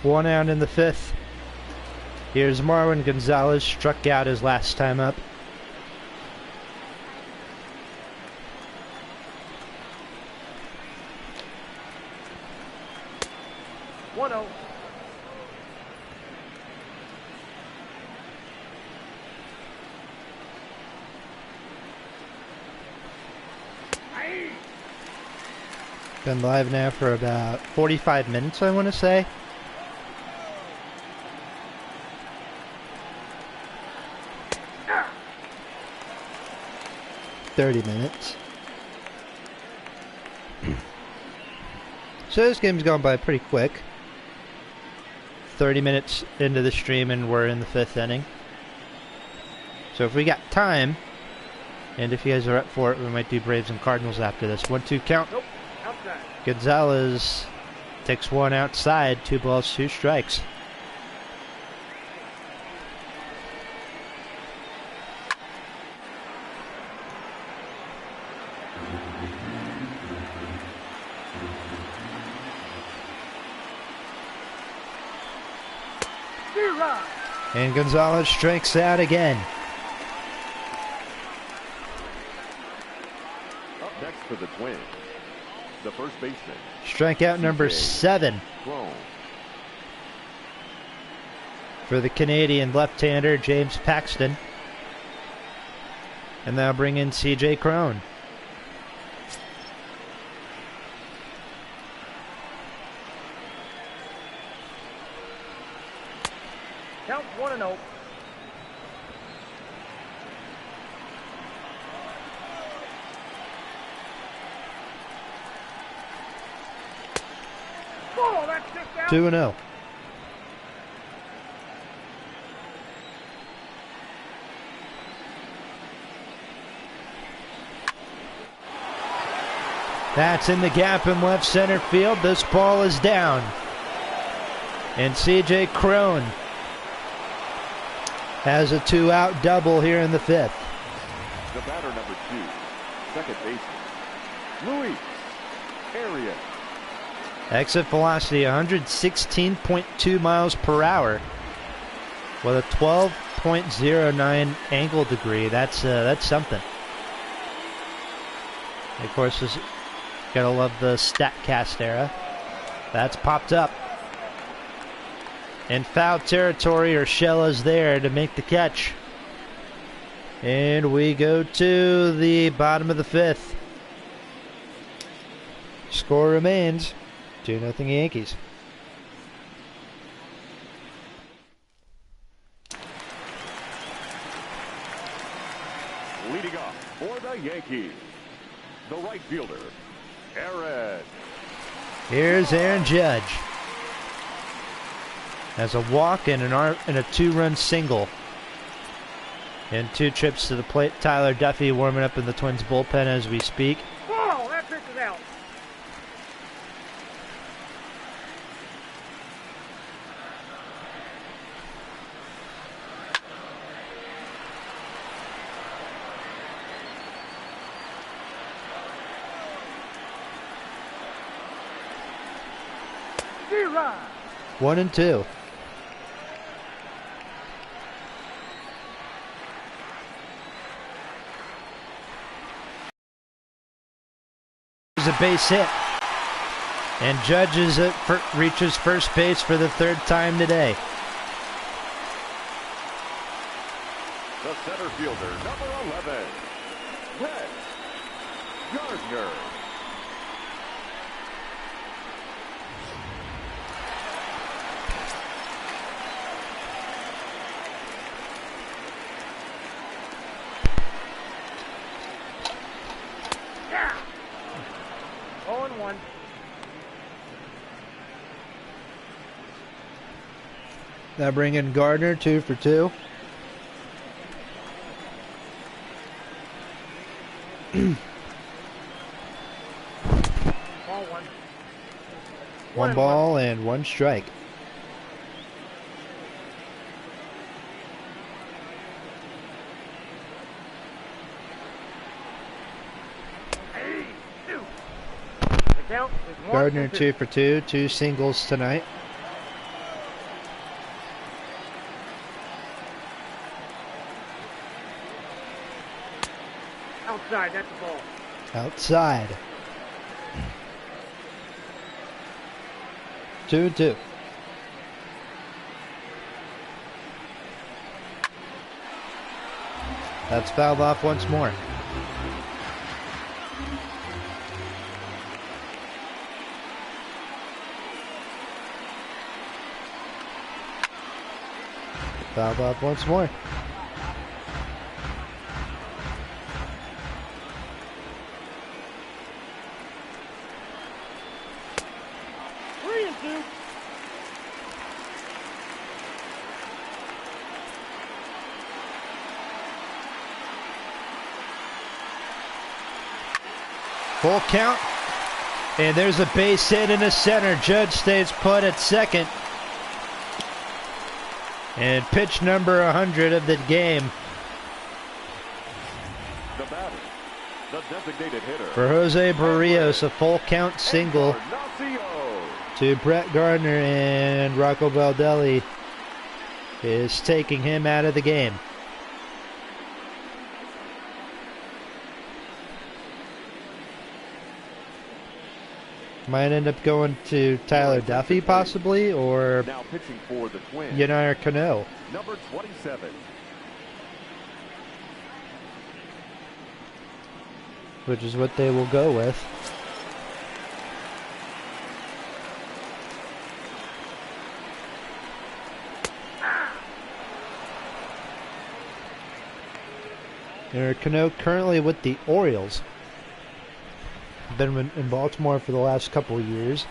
One out in the 5th. Here's Marwin Gonzalez, struck out his last time up. One-oh. Been live now for about 45 minutes, I want to say. Ah. 30 minutes. So this game's gone by pretty quick. 30 minutes into the stream and we're in the 5th inning. So if we got time, and if you guys are up for it, we might do Braves and Cardinals after this. 1-2 count. Nope. Outside. Gonzalez takes one outside, 2 balls, 2 strikes. And Gonzalez strikes out again. Up next for the Twins, the first baseman, Strikeout number 7 Cron. for the Canadian left-hander James Paxton. And now bring in CJ Cron. Count 1-0. Oh, that's just out. 2-0. That's in the gap in left center field. This ball is down. And CJ Cron has a 2-out double here in the 5th. The batter, number 2, second baseman, Luis Arias. Exit velocity 116.2 miles per hour with a 12.09 angle degree. That's something. Of course, gotta love the StatCast era. That's popped up. In foul territory, Urshela's there to make the catch. And we go to the bottom of the 5th. Score remains 2-0 Yankees. Leading off for the Yankees, the right fielder, Aaron. Here's Aaron Judge. Has a walk and a two-run single. And 2 trips to the plate. Tyler Duffy warming up in the Twins bullpen as we speak. Oh, that pitch is out. Zero. 1-2. A base hit, and Judge reaches first base for the 3rd time today. The center fielder, number 11, Brett Gardner. Yeah. 0-1. Now bring in Gardner, 2 for 2. Ball 1. One ball and 1 strike. Gardner 2 for 2, 2 singles tonight. Outside, that's the ball. Outside. 2-2. That's fouled off once more. Fouled off once more. Full count, and there's a base hit in the center. Judge stays put at second. And pitch number 100 of the game The batter, the designated hitter. for Jose Barrios, a full count single to Brett Gardner, and Rocco Baldelli is taking him out of the game. Might end up going to Tyler Duffy possibly, or Now pitching for the Twins, Yennier Cano, number 27. which is what they will go with. Yennier Cano currently with the Orioles. Been in Baltimore for the last couple of years.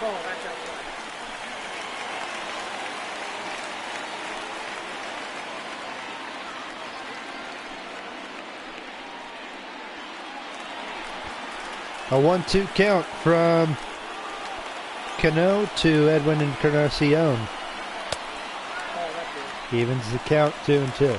Ball, that's outside. A 1-2 count from Cano to Edwin Encarnacion. Ball, that's it. Evens the count, 2-2.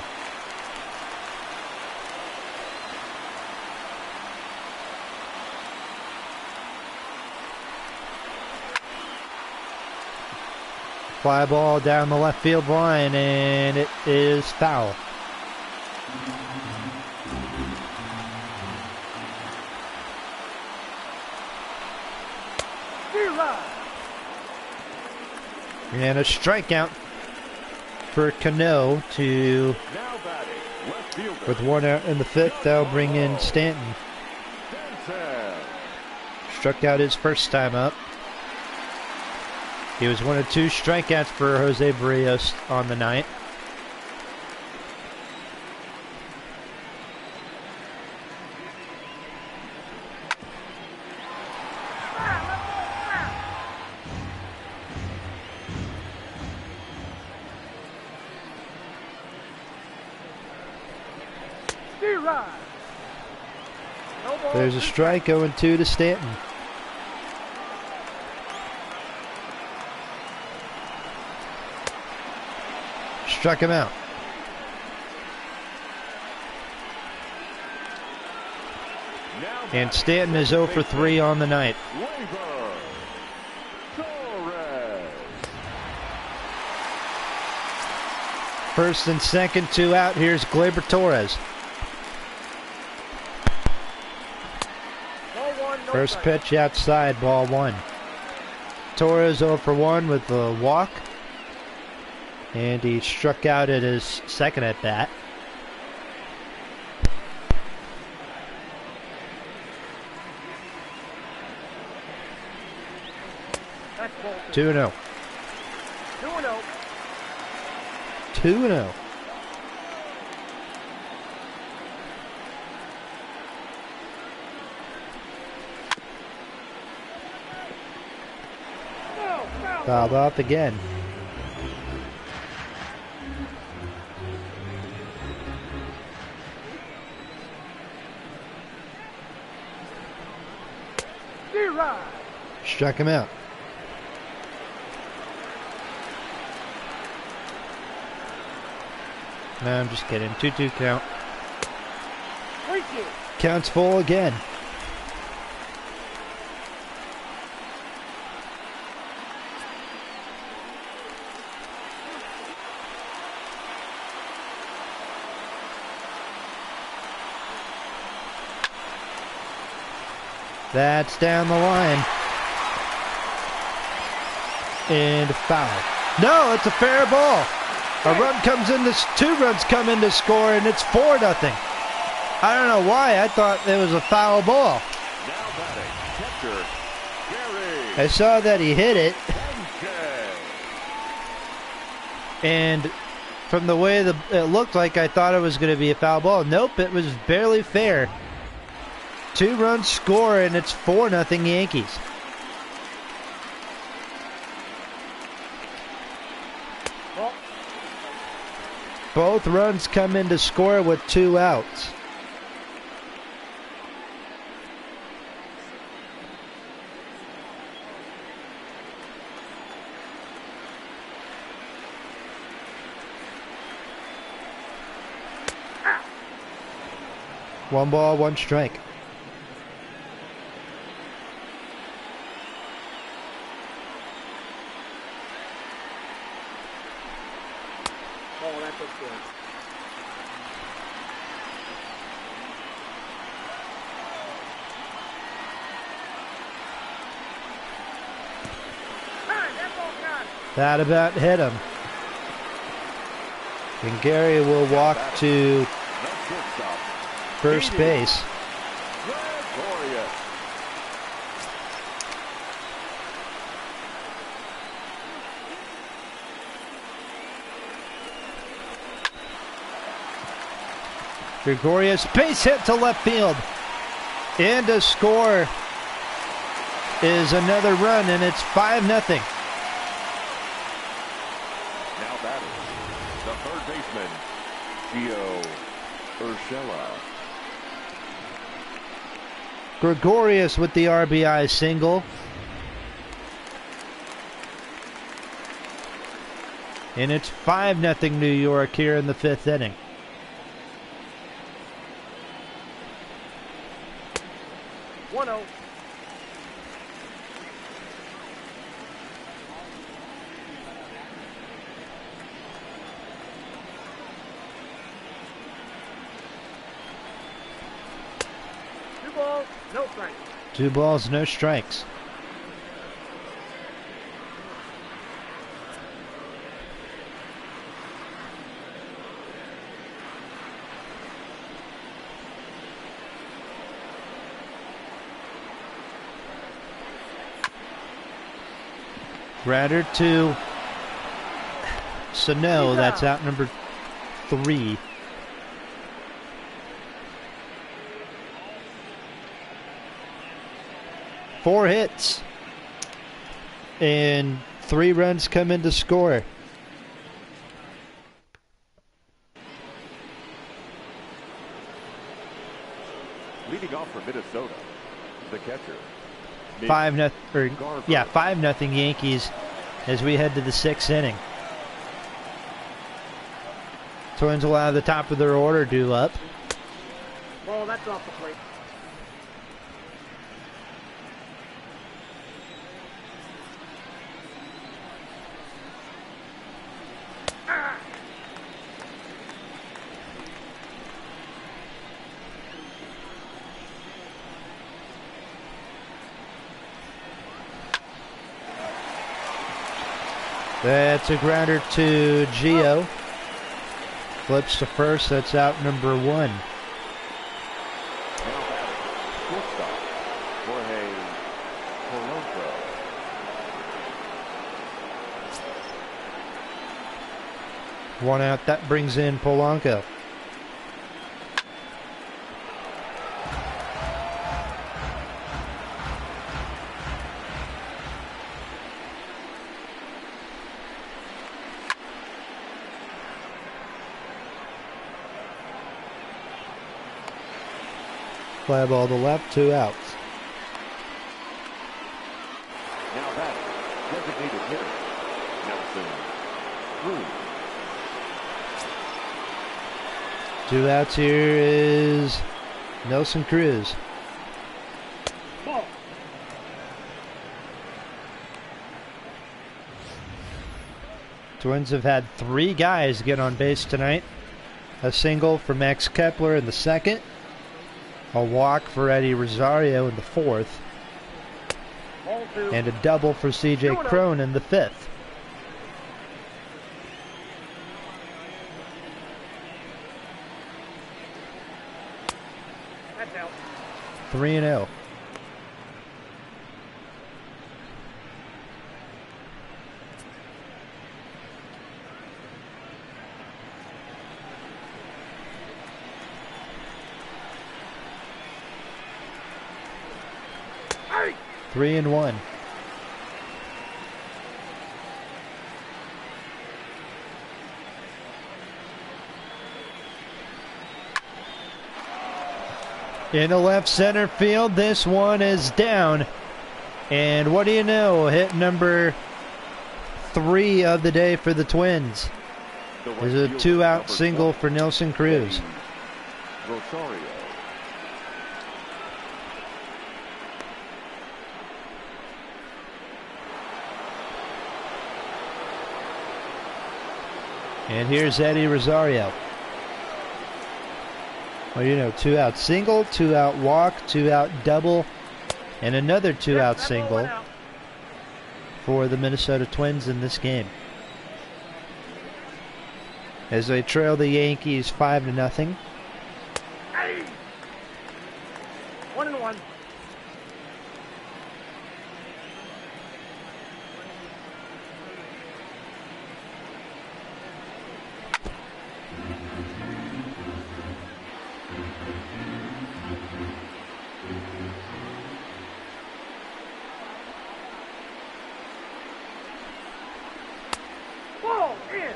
Fly ball down the left field line, and it is foul. And a strikeout for Cano to, Now batting, left fielder. with 1 out in the 5th, they'll bring in Stanton. Stanton. Struck out his first time up. He was one of 2 strikeouts for Jose Barrios on the night. There's a strike, 0-2 to Stanton. Struck him out. And Stanton is 0 for 3 on the night. First and second, 2 out. Here's Gleyber Torres. First pitch outside, ball 1. Torres 0 for 1 with the walk. And he struck out at his second at bat. That's ball 2-0. 2-0. 2-0. Fouled off again. Struck him out. No, I'm just kidding. 2-2 count. Counts full again. That's down the line. And foul. No, it's a fair ball. A run comes in, 2 runs come in to score, and it's 4-0. I don't know why. I thought it was a foul ball. I saw that he hit it. And from the way it looked like, I thought it was going to be a foul ball. Nope, it was barely fair. 2 runs score, and it's 4-0 Yankees. Both runs come in to score with 2 outs. One ball, 1 strike. Oh, that looks good. That about hit him. And Gary will walk to first base. Gregorius, base hit to left field. And a score is another run, and it's 5-0. Now batting, the third baseman, Gio Urshela. Gregorius with the RBI single. And it's 5-0 New York here in the 5th inning. No strikes. 2 balls, no strikes. Grounder to Sano. That's out number 3. Four hits. And 3 runs come in to score. Leading off for Minnesota, the catcher. 5-0 Yankees as we head to the 6th inning. Twins will have the top of their order due up. Well, that's off the plate. That's a grounder to Gio. Flips to first. That's out number 1. Now batting, shortstop, Jorge Polanco. One out. That brings in Polanco. Fly ball to left, 2 outs. Now batting, designated hitter, Nelson Cruz. 2 outs here is Nelson Cruz. Ball. Twins have had 3 guys get on base tonight. A single for Max Kepler in the 2nd. A walk for Eddie Rosario in the 4th. Ball 2. And a double for C.J. Cron in the 5th. That's out. 3-0. Hey! 3-1. In the left center field, this one is down. And what do you know? Hit number 3 of the day for the Twins. There's a 2-out single for Nelson Cruz. Rosario. And here's Eddie Rosario. Well, you know, 2-out single, 2-out walk, 2-out double, and another 2-out single for the Minnesota Twins in this game, as they trail the Yankees 5-0. Hey! 1-1. Ball in.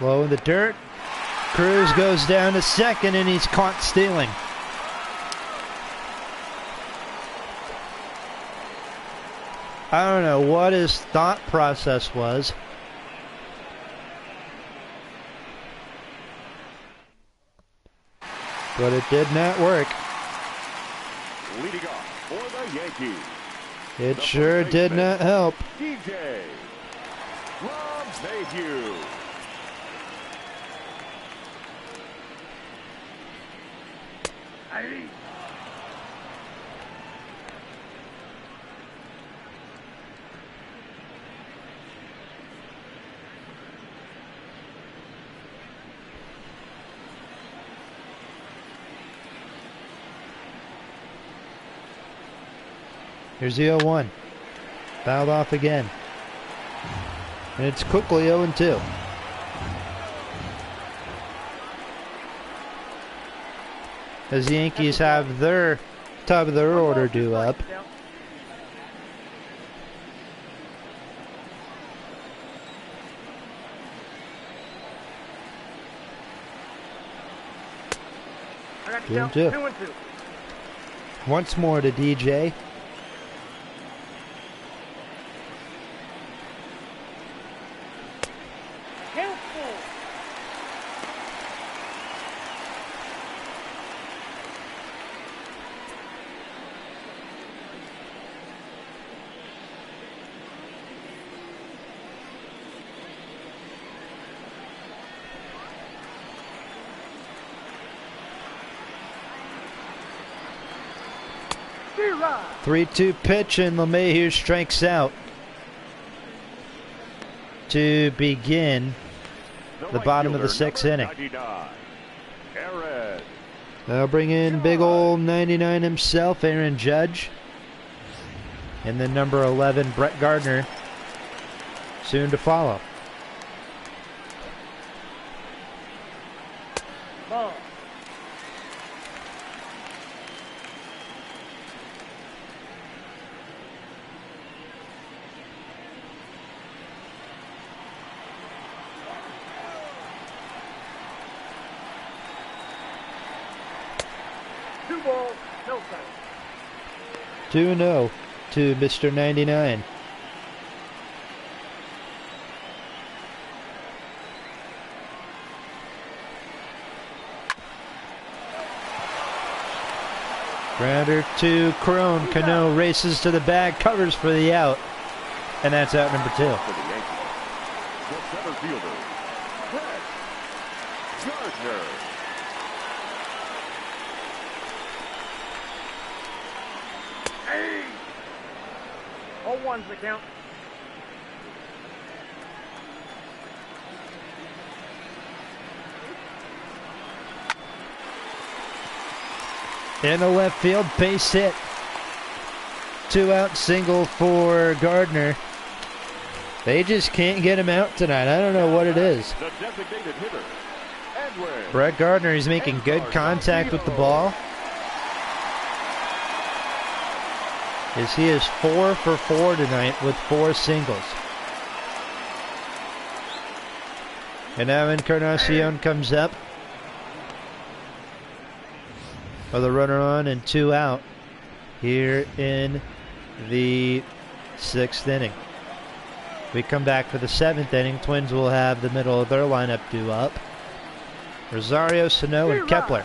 Low in the dirt. Cruz goes down to second, and he's caught stealing. I don't know what his thought process was. But it did not work. Leading off for the Yankees. It sure did not help. DJ LeMahieu. Aye. Here's the 0-1. Fouled off again. And it's quickly 0-2. As the Yankees have their top of their order due up. I got 2 you and down. 2. 2 and 2. Once more to DJ. Careful. Zero. 3-2 pitch and LeMahieu strikes out to begin the bottom of the 6th inning. 99, Aaron. They'll bring in big old 99 himself, Aaron Judge. And then number 11, Brett Gardner, soon to follow. Ball. Two balls, no strikes. 2-0 to Mr. 99. Grounder to Crone. Cano races to the bag, covers for the out. And that's out number 2. For the Yankees, the center fielder, Brett Gardner. Hey. 0-1's the count. In the left field, base hit. 2 out single for Gardner. They just can't get him out tonight. I don't know what it is. The designated hitter, Edwin. Brett Gardner, he's making good contact with the ball. As he is 4 for 4 tonight with 4 singles. And now Encarnacion comes up with a runner on and 2 out here in the 6th inning. We come back for the 7th inning. Twins will have the middle of their lineup due up. Rosario, Sano, and Kepler.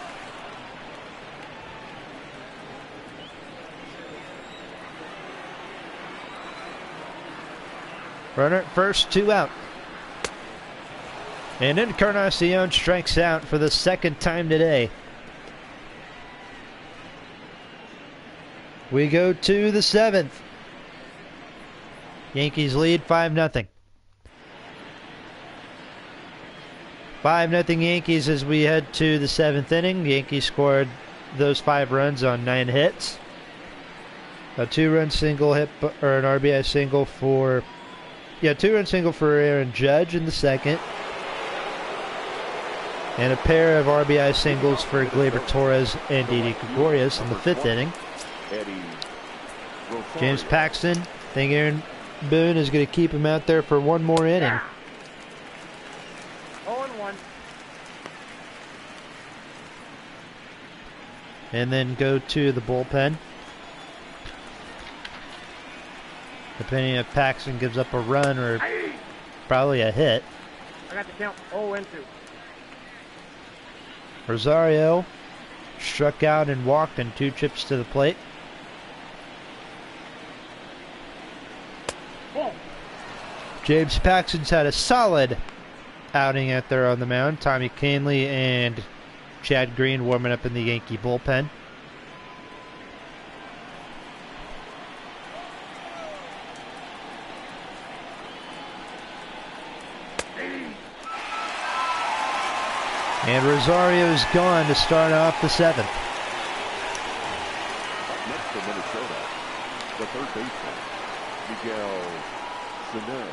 Runner at first, 2 out. And Encarnacion strikes out for the 2nd time today. We go to the 7th. Yankees lead 5-0. 5-0 Yankees as we head to the 7th inning. The Yankees scored those 5 runs on 9 hits. A 2-run single hit, or an RBI single for, 2-run single for Aaron Judge in the 2nd. And a pair of RBI singles for Gleyber Torres and Didi Gregorius in the 5th inning. James Paxton, I think Aaron Boone is going to keep him out there for 1 more inning. 0-1. And then go to the bullpen. Depending if Paxton gives up a run or probably a hit. I got the count. 0-2. Rosario struck out and walked and 2 trips to the plate. James Paxton's had a solid outing out there on the mound. Tommy Kahnle and Chad Green warming up in the Yankee bullpen. And Rosario's gone to start off the 7th. Up next for Minnesota, the third baseman, Miguel Sano.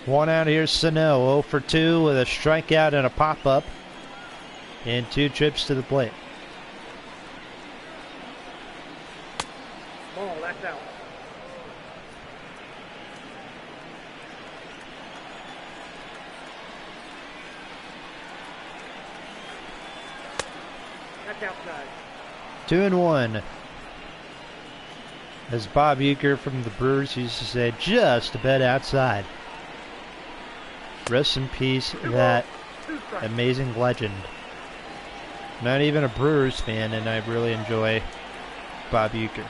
One out here, Sano, 0 for 2 with a strikeout and a pop-up and 2 trips to the plate. Ball, that's out. That's outside. 2-1. As Bob Uecker from the Brewers used to say, just a bit outside. Rest in peace, that amazing legend. Not even a Brewers fan, and I really enjoy Bob Uecker.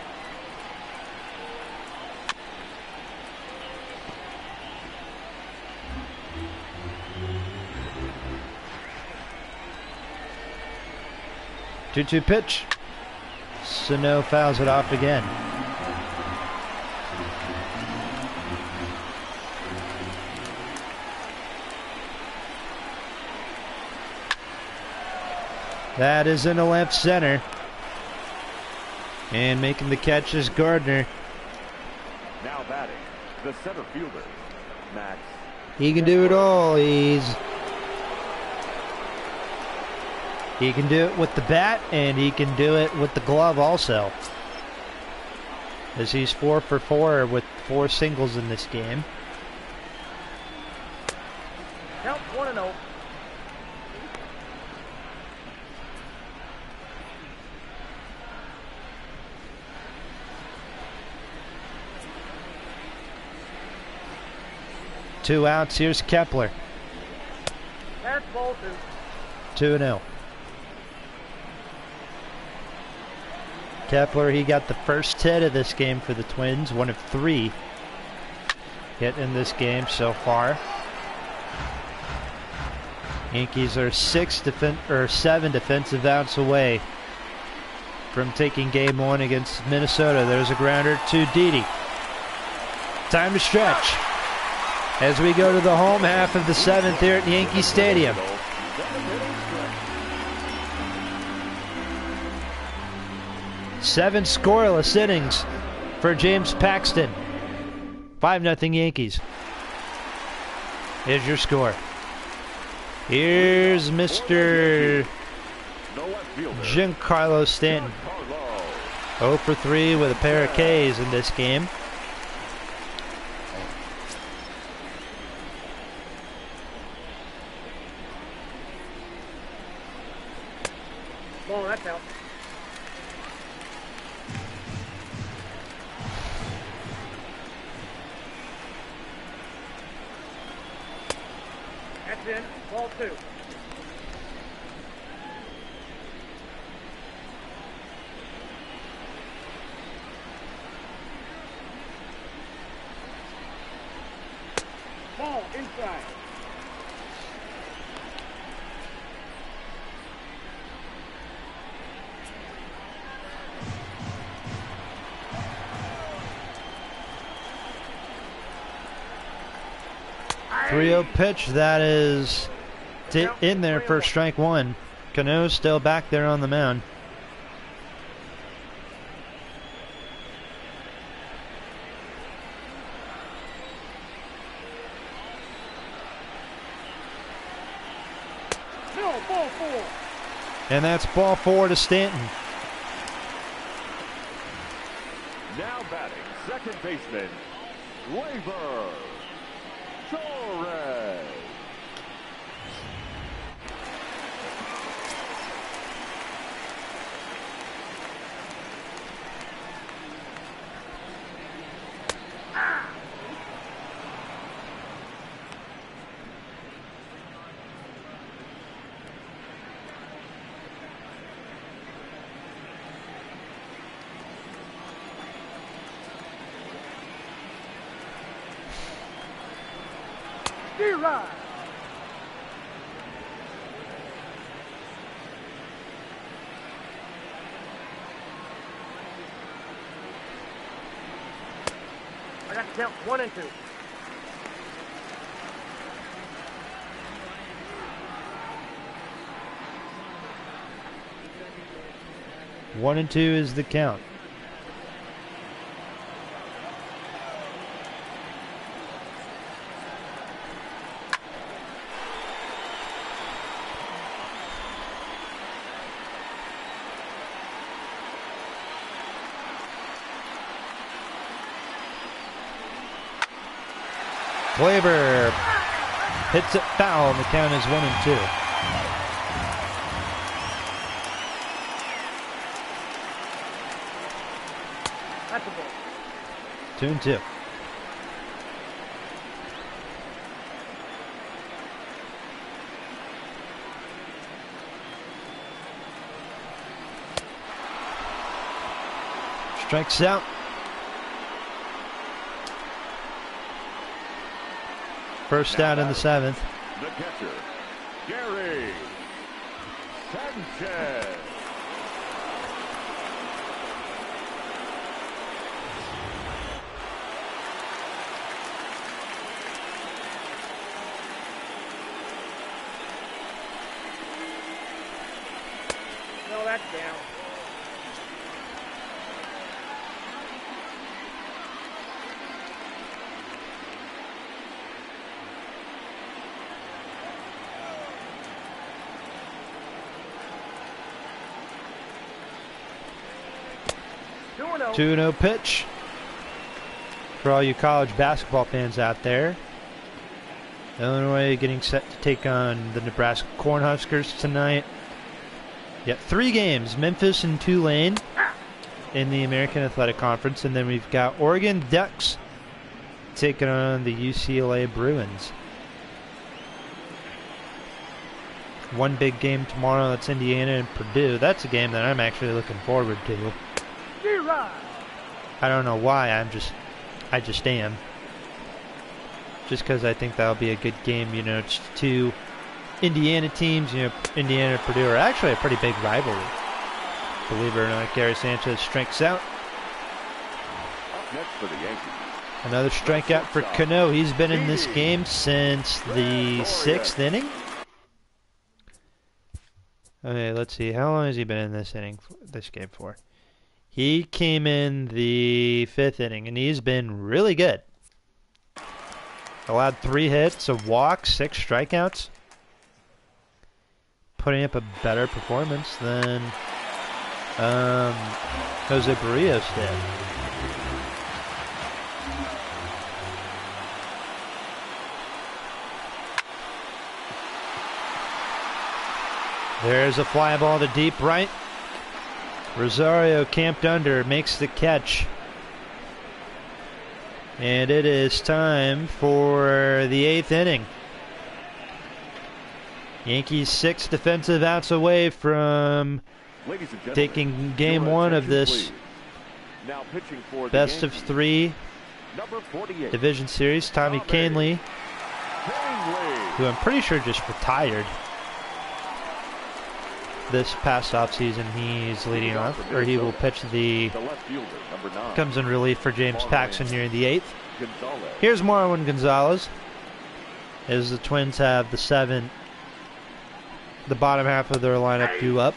Two-two pitch. Sano fouls it off again. That is in the left center. And making the catch is Gardner. Now batting, the center fielder, Max. He can do it all. He can do it with the bat, and he can do it with the glove also. As he's 4 for 4 with 4 singles in this game. Count 1-0. Two outs. Here's Kepler. That's ball 2. 2-0. Kepler, he got the first hit of this game for the Twins, 1 of 3 hit in this game so far. Yankees are 7 defensive outs away from taking game 1 against Minnesota. There's a grounder to Didi. Time to stretch as we go to the home half of the 7th here at Yankee Stadium. Seven scoreless innings for James Paxton. 5-0 Yankees. Here's your score. Here's Mr. Giancarlo Stanton. 0 for 3 with a pair of Ks in this game. Ball, that's out. That's in. Ball 2. Ball inside. Three-0 pitch. That is in there for strike 1. Cano's still back there on the mound. No, ball 4. And that's ball 4 to Stanton. Now batting, second baseman, Gleyber Torres. Zero. I got to count 1 and 2. One and two is the count. Glaber hits it foul, and the count is 1 and 2. That's a ball. 2 and 2. Strikes out. First out in the 7th. The catcher, Gary Sanchez. No, that's down. Two 2-0 pitch for all you college basketball fans out there. Illinois getting set to take on the Nebraska Cornhuskers tonight. Yep, 3 games, Memphis and Tulane in the American Athletic Conference, and then we've got Oregon Ducks taking on the UCLA Bruins. One big game tomorrow, that's Indiana and Purdue. That's a game that I'm actually looking forward to. I don't know why, I just am. Just because I think that'll be a good game. You know, it's 2 Indiana teams. You know, Indiana and Purdue are actually a pretty big rivalry. Believe it or not, Gary Sanchez strikes out. Up next for the Yankees. Another strikeout for Cano. He's been in this game since the 6th inning. Okay, let's see. How long has he been in this game for? He came in the 5th inning, and he's been really good. Allowed 3 hits, a walk, 6 strikeouts. Putting up a better performance than Jose Barrios did. There's a fly ball to deep right. Rosario camped under, makes the catch. And it is time for the 8th inning. Yankees 6 defensive outs away from taking game 1 of this best of 3 division series. Tommy Kahnle, who I'm pretty sure just retired this past offseason. He's leading off, or he will pitch comes in relief for James Paxton here in the 8th. Here's Marwin Gonzalez, as the Twins have the bottom half of their lineup due up.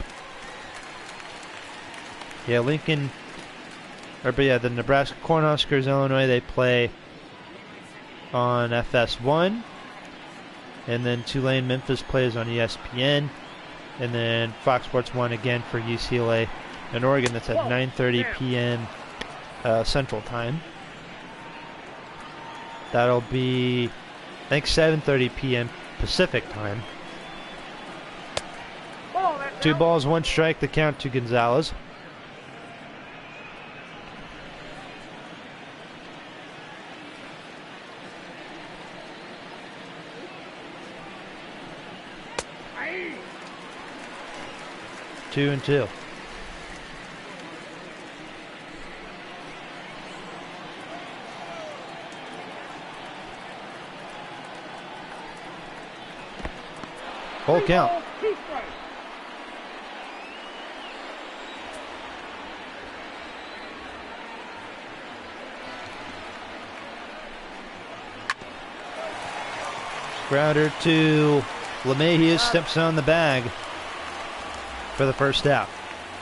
Yeah, the Nebraska Cornhuskers, Illinois, they play on FS1. And then Tulane, Memphis plays on ESPN. And then Fox Sports 1 again for UCLA and Oregon. That's at 9:30 p.m. Central Time. That'll be, I think, 7:30 p.m. Pacific Time. 2 balls, 1 strike, the count to Gonzalez. Two and 2. Full count. Two strikes. Grounder to LeMahieu, steps on the bag for the first out.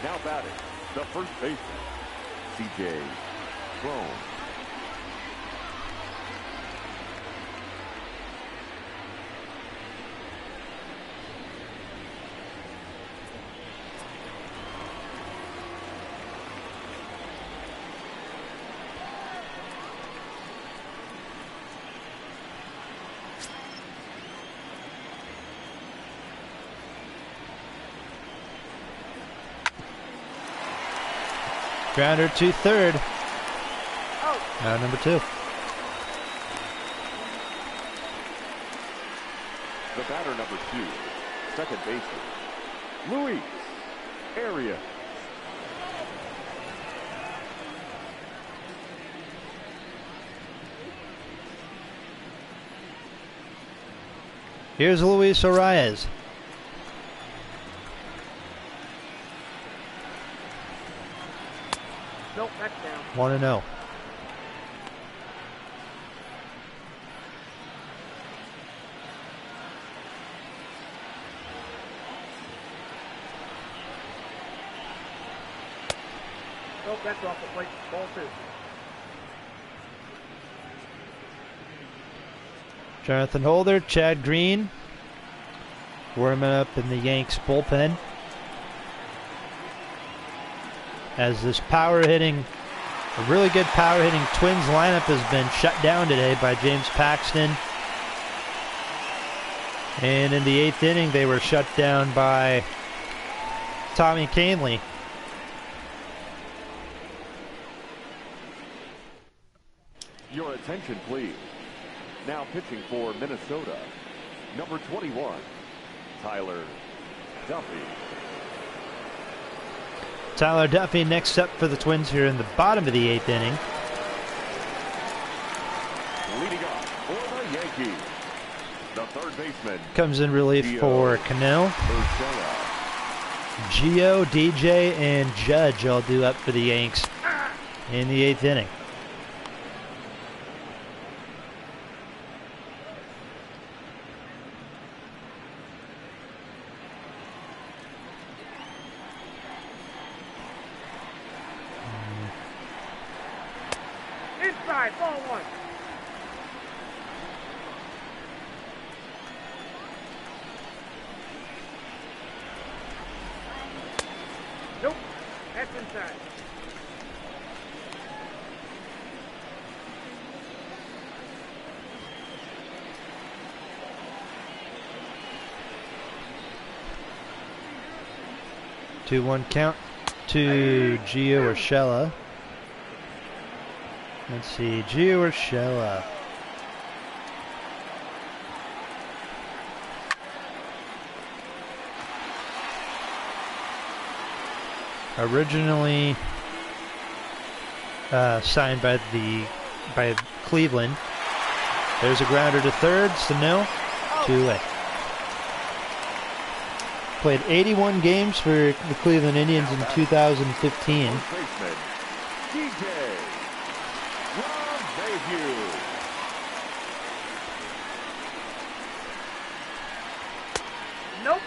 Now batting, the first baseman, C.J. Cron. Grounder to third. Out. Out number 2. The batter number 2, second baseman, Luis Arias. Here's Luis Arias. Nope, that's down. 1-0. Nope, that's off the plate. Ball 2. Jonathan Holder, Chad Green warming up in the Yanks bullpen. As this a really good power hitting Twins lineup has been shut down today by James Paxton. And in the 8th inning, they were shut down by Tommy Kahnle. Your attention, please. Now pitching for Minnesota, number 21, Tyler Duffy. Tyler Duffy next up for the Twins here in the bottom of the 8th inning. Leading off for the Yankees, the third baseman, Comes in relief Gio for Cano. Urshela. Gio, DJ, and Judge all due up for the Yanks in the 8th inning. Inside, ball 1. Nope, that's inside. Two 2-1 count to Gio Urshela. Let's see, Gio Urshela. Originally signed by Cleveland. There's a grounder to third, Sano, 2-away. Played 81 games for the Cleveland Indians in 2015. First baseman, DJ Mayhew. Nope.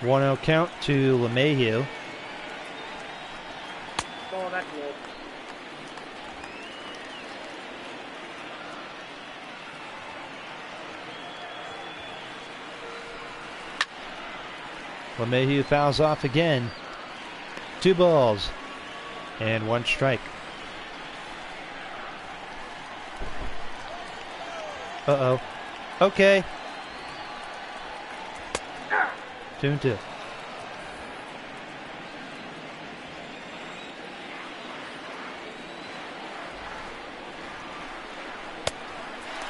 One 1-0 count to LeMahieu. Ball, that's low. LeMahieu fouls off again. 2 balls and 1 strike. Uh-oh. Okay. 2-2.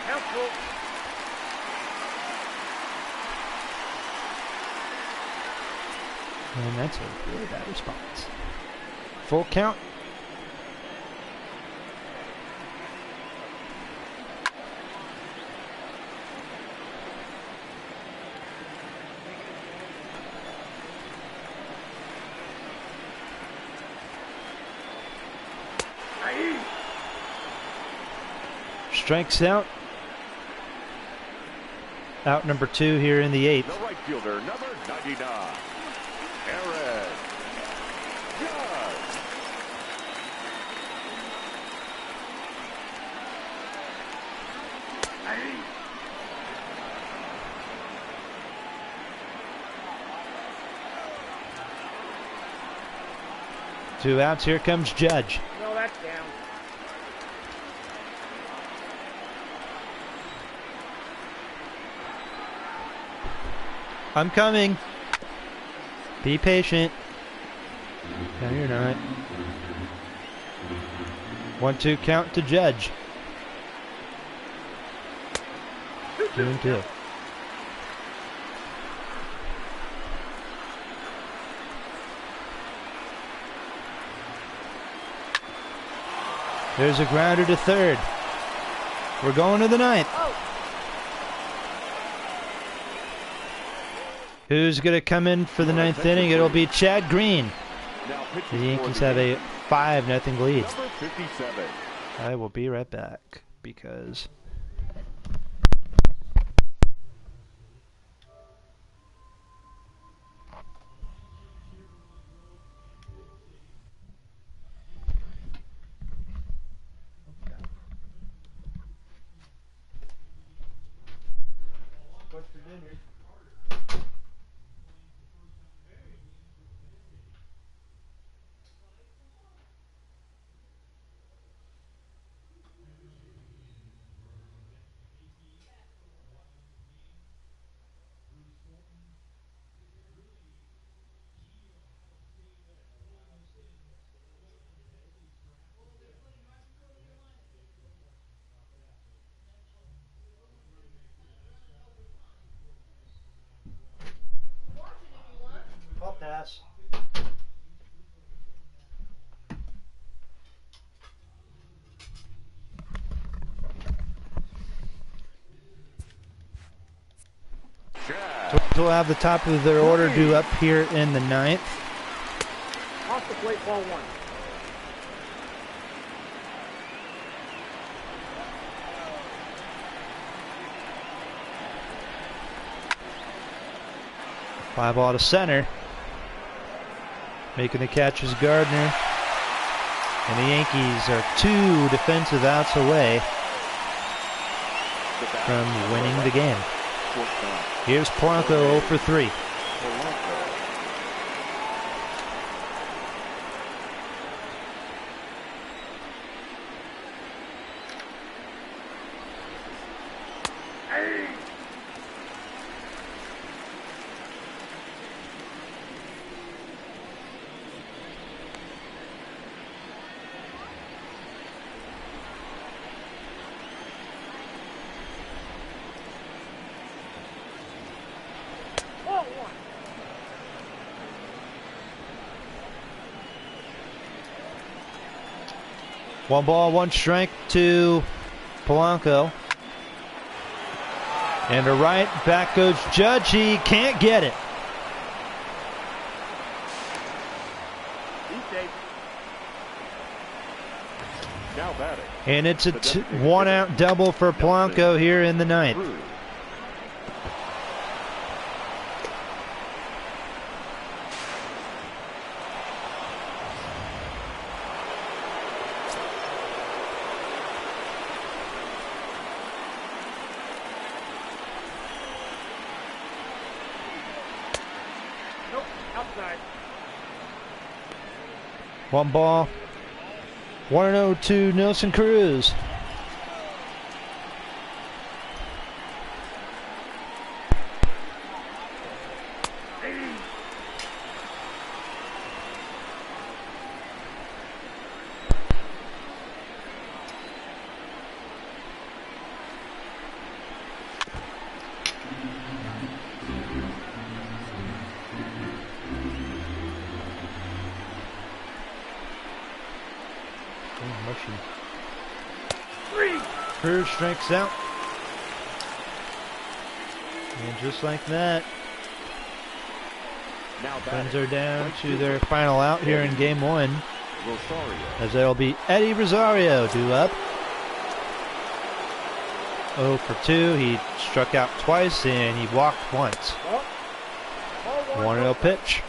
Helpful. And that's a really bad response. Full count. Strikes out. Out number 2 here in the 8th. The right fielder, number 99, Aaron Judge. Two outs. Here comes Judge. No, that's down. I'm coming. Be patient. No, you're not. 1-2 count to Judge. 2-2. There's a grounder to third. We're going to the 9th. Who's going to come in for the 9th inning? It'll be Chad Green. The Yankees have a 5-0 lead. Number 57. I will be right back because what's for dinner? I'll pass. Chad. So we'll have the top of their order due up here in the 9th. Off the plate, ball 1. Fly ball to center. Making the catch is Gardner. And the Yankees are 2 defensive outs away from winning the game. Here's Polanco 0 for 3. Ball 1. One ball, one strike to Polanco. And to right, back goes Judge. He can't get it. He's safe. Now batting. And it's a 1-out double for Polanco here in the 9th. Drew. Nope, outside. One ball. 1-0 to Nelson Cruz. Mushy. 3. Cruz strikes out. And just like that, Now Twins are down to their final out here in Game 1. Rosario. As there will be Eddie Rosario due up. 0 for 2. He struck out twice and he walked once. 1-0 pitch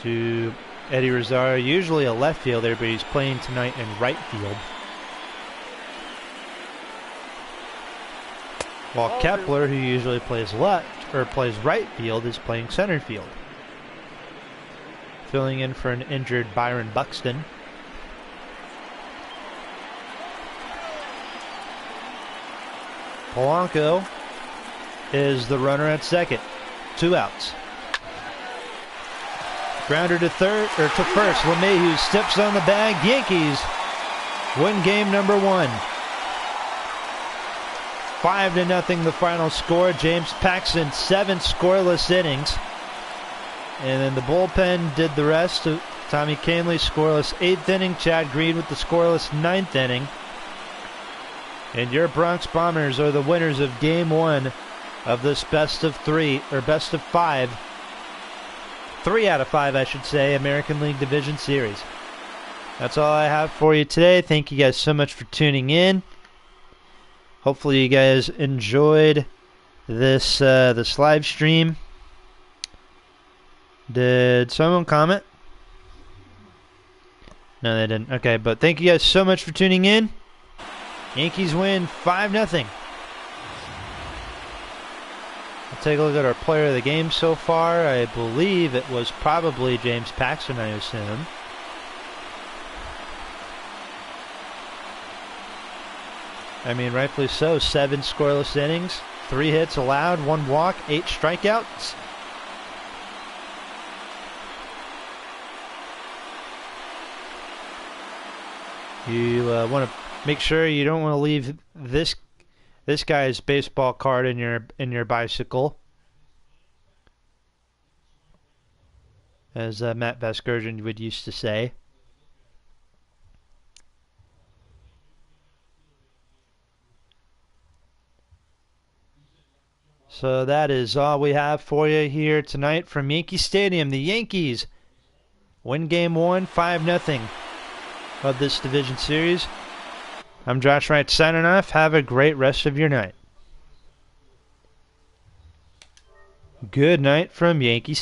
to Eddie Rosario. Usually a left fielder, but he's playing tonight in right field. While Kepler, who usually plays left or plays right field, is playing center field. Filling in for an injured Byron Buxton. Polanco is the runner at second. 2 outs. Grounder to third, or to first. LeMahieu steps on the bag. Yankees win game number 1. 5-0 the final score. James Paxton, 7 scoreless innings. And then the bullpen did the rest. Tommy Kahnle scoreless 8th inning. Chad Green with the scoreless 9th inning. And your Bronx Bombers are the winners of Game 1 of this best of 3, or best of 5. 3 out of 5, I should say, American League Division Series. That's all I have for you today. Thank you guys so much for tuning in. Hopefully you guys enjoyed this live stream. Did someone comment? No, they didn't. Okay, but thank you guys so much for tuning in. Yankees win 5-0. I'll take a look at our player of the game so far. I believe it was probably James Paxton, I assume. I mean, rightfully so. 7 scoreless innings, 3 hits allowed, 1 walk, 8 strikeouts. You want to make sure you don't want to leave this guy's baseball card in your bicycle, as Matt Vasgersian would used to say. So that is all we have for you here tonight from Yankee Stadium. The Yankees win Game 1, 5-0 of this division series. I'm Josh Wright signing off. Have a great rest of your night. Good night from Yankee Stadium.